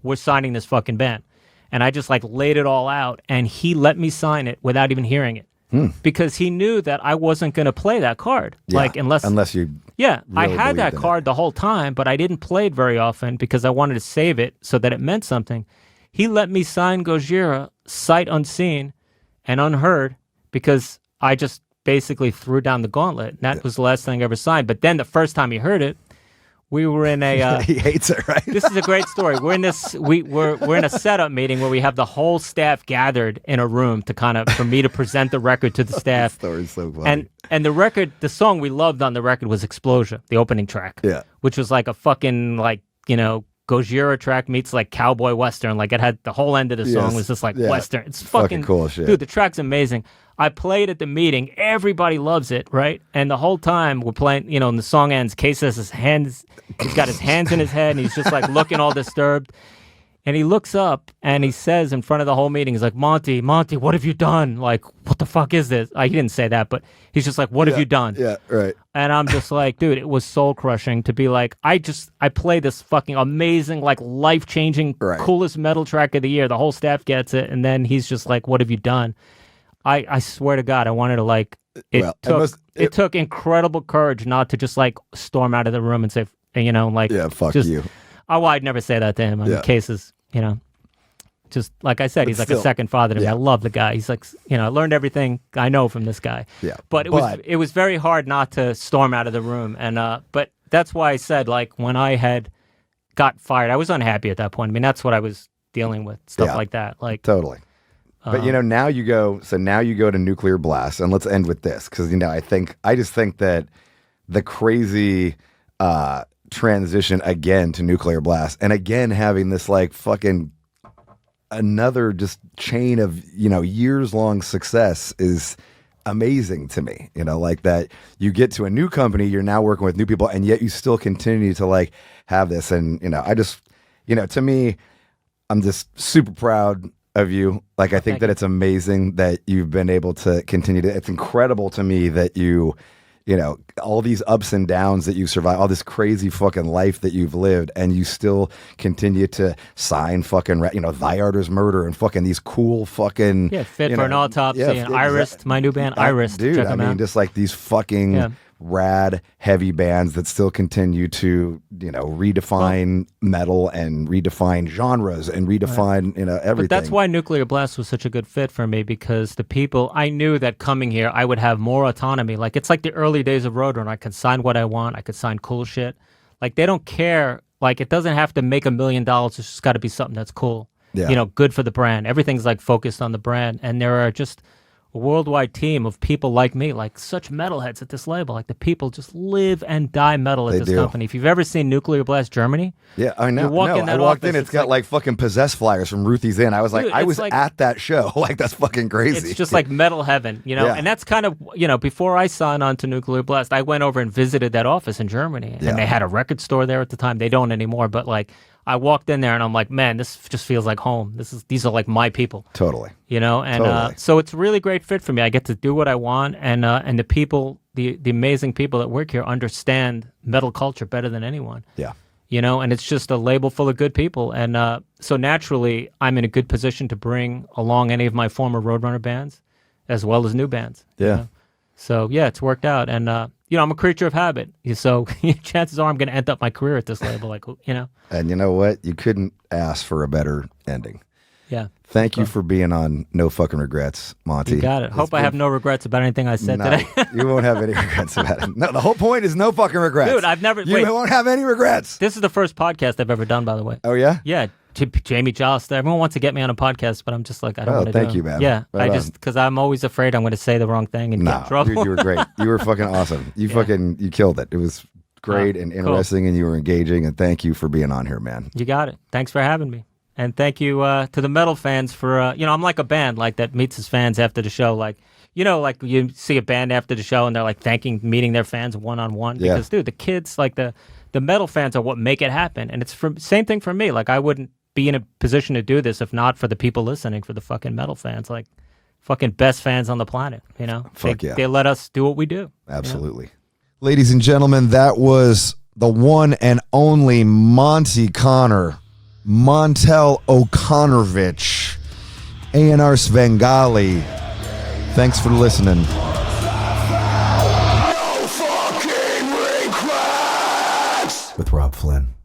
We're signing this fucking band." And I just like laid it all out, and he let me sign it without even hearing it, because he knew that I wasn't going to play that card. Yeah, like unless you, really I had that card the whole time, but I didn't play it very often because I wanted to save it so that it meant something. He let me sign Gojira sight unseen and unheard because I just basically threw down the gauntlet. And that was the last thing I ever signed. But then the first time he heard it, we were in a. He hates it, right? This is a great story. We're in this. We're in a setup meeting where we have the whole staff gathered in a room for me to present the record to the staff. This story's so funny. And the song we loved on the record was Explosion, the opening track. Yeah. Which was like a fucking Gojira track meets like cowboy western. Like it had the whole end of the song was just like western. It's fucking cool shit. Dude, the track's amazing. I played at the meeting. Everybody loves it, right? And the whole time we're playing, and the song ends. Case has he's got his hands in his head, and he's just like looking all disturbed. And he looks up and he says in front of the whole meeting, he's like, Monty, what have you done? Like, what the fuck is this? He didn't say that, but he's just like, what have you done? Yeah, right. And I'm just like, dude, it was soul crushing to be like, I play this fucking amazing, like life-changing, coolest metal track of the year. The whole staff gets it. And then he's just like, what have you done? I swear to God, I wanted to it took incredible courage not to just like storm out of the room and say, fuck you. Oh, well, I'd never say that to him. I mean, Cases, just like I said, he's like a second father to me. I love the guy. He's like, I learned everything I know from this guy. Yeah. But it was very hard not to storm out of the room. And but that's why I said, like, when I had got fired, I was unhappy at that point. I mean, that's what I was dealing with, stuff like that. Like totally. But now you go to Nuclear Blast, and let's end with this because I just think that the crazy transition again to Nuclear Blast, and again having this like fucking another just chain of, you know, years long success is amazing to me. You know, like that you get to a new company, you're now working with new people, and yet you still continue to like have this. And, you know, I just, you know, to me, I'm just super proud of you. Like, I think that it's amazing that you've been able to continue to, it's incredible to me that you know, all these ups and downs that you survive, all this crazy fucking life that you've lived, and you still continue to sign fucking, you know, Thy Art Is Murder and fucking these cool fucking... Yeah, Fit for an Autopsy and Iris, my new band, Iris. Dude, check I mean, out. just like these fucking rad, heavy bands that still continue to, you know, redefine metal and redefine genres and redefine, you know, everything. But that's why Nuclear Blast was such a good fit for me, because the people, I knew that coming here, I would have more autonomy. Like, it's like the early days of Roadrunner. I could sign what I want. I could sign cool shit. Like, they don't care. Like, it doesn't have to make $1 million. It's just got to be something that's cool. Yeah. You know, good for the brand. Everything's like focused on the brand. And there are just a worldwide team of people like me, like such metalheads at this label. Like, the people just live and die metal at this company. If you've ever seen Nuclear Blast Germany, yeah, I know. You walk in that I walked office, in, it's got like fucking Possessed flyers from Ruthie's Inn. I was like, Dude, I was like, at that show. Like, that's fucking crazy. it's just like metal heaven, you know? Yeah. And that's kind of, you know, before I signed on to Nuclear Blast, I went over and visited that office in Germany. And they had a record store there at the time. They don't anymore, but like, I walked in there and I'm like, man, this just feels like home. These are like my people. Totally. You know, and so it's a really great fit for me. I get to do what I want, and the people, the amazing people that work here understand metal culture better than anyone. Yeah. You know, and it's just a label full of good people, and so naturally, I'm in a good position to bring along any of my former Roadrunner bands, as well as new bands. Yeah. You know? So yeah, it's worked out, and you know, I'm a creature of habit, so chances are I'm going to end up my career at this label, like, you know. And you know what? You couldn't ask for a better ending. Yeah. Thank you for being on No Fucking Regrets, Monty. You got it. Hope I have no regrets about anything I said today. You won't have any regrets about it. No, the whole point is no fucking regrets. Dude, I've never... You won't have any regrets. This is the first podcast I've ever done, by the way. Oh, yeah? Yeah. Jamie Jost. Everyone wants to get me on a podcast, but I'm just like, I don't want to do it. Thank you, man. Yeah. Right because I'm always afraid I'm going to say the wrong thing and get in trouble. Dude, you were great. You were fucking awesome. You killed it. It was great and interesting, and you were engaging, and thank you for being on here, man. You got it. Thanks for having me. And thank you to the metal fans for, you know, I'm like a band like that meets his fans after the show. Like, you know, like you see a band after the show and they're like meeting their fans one-on-one. Yeah. Because, dude, the kids, like the metal fans are what make it happen. And it's same thing for me. Like, I wouldn't be in a position to do this if not for the people listening, for the fucking metal fans. Like, fucking best fans on the planet, you know? They let us do what we do. Absolutely. You know? Ladies and gentlemen, that was the one and only Monte Conner. Montel O'Connorvich, A&R Svengali. Thanks for listening. No fucking regrets! With Robb Flynn.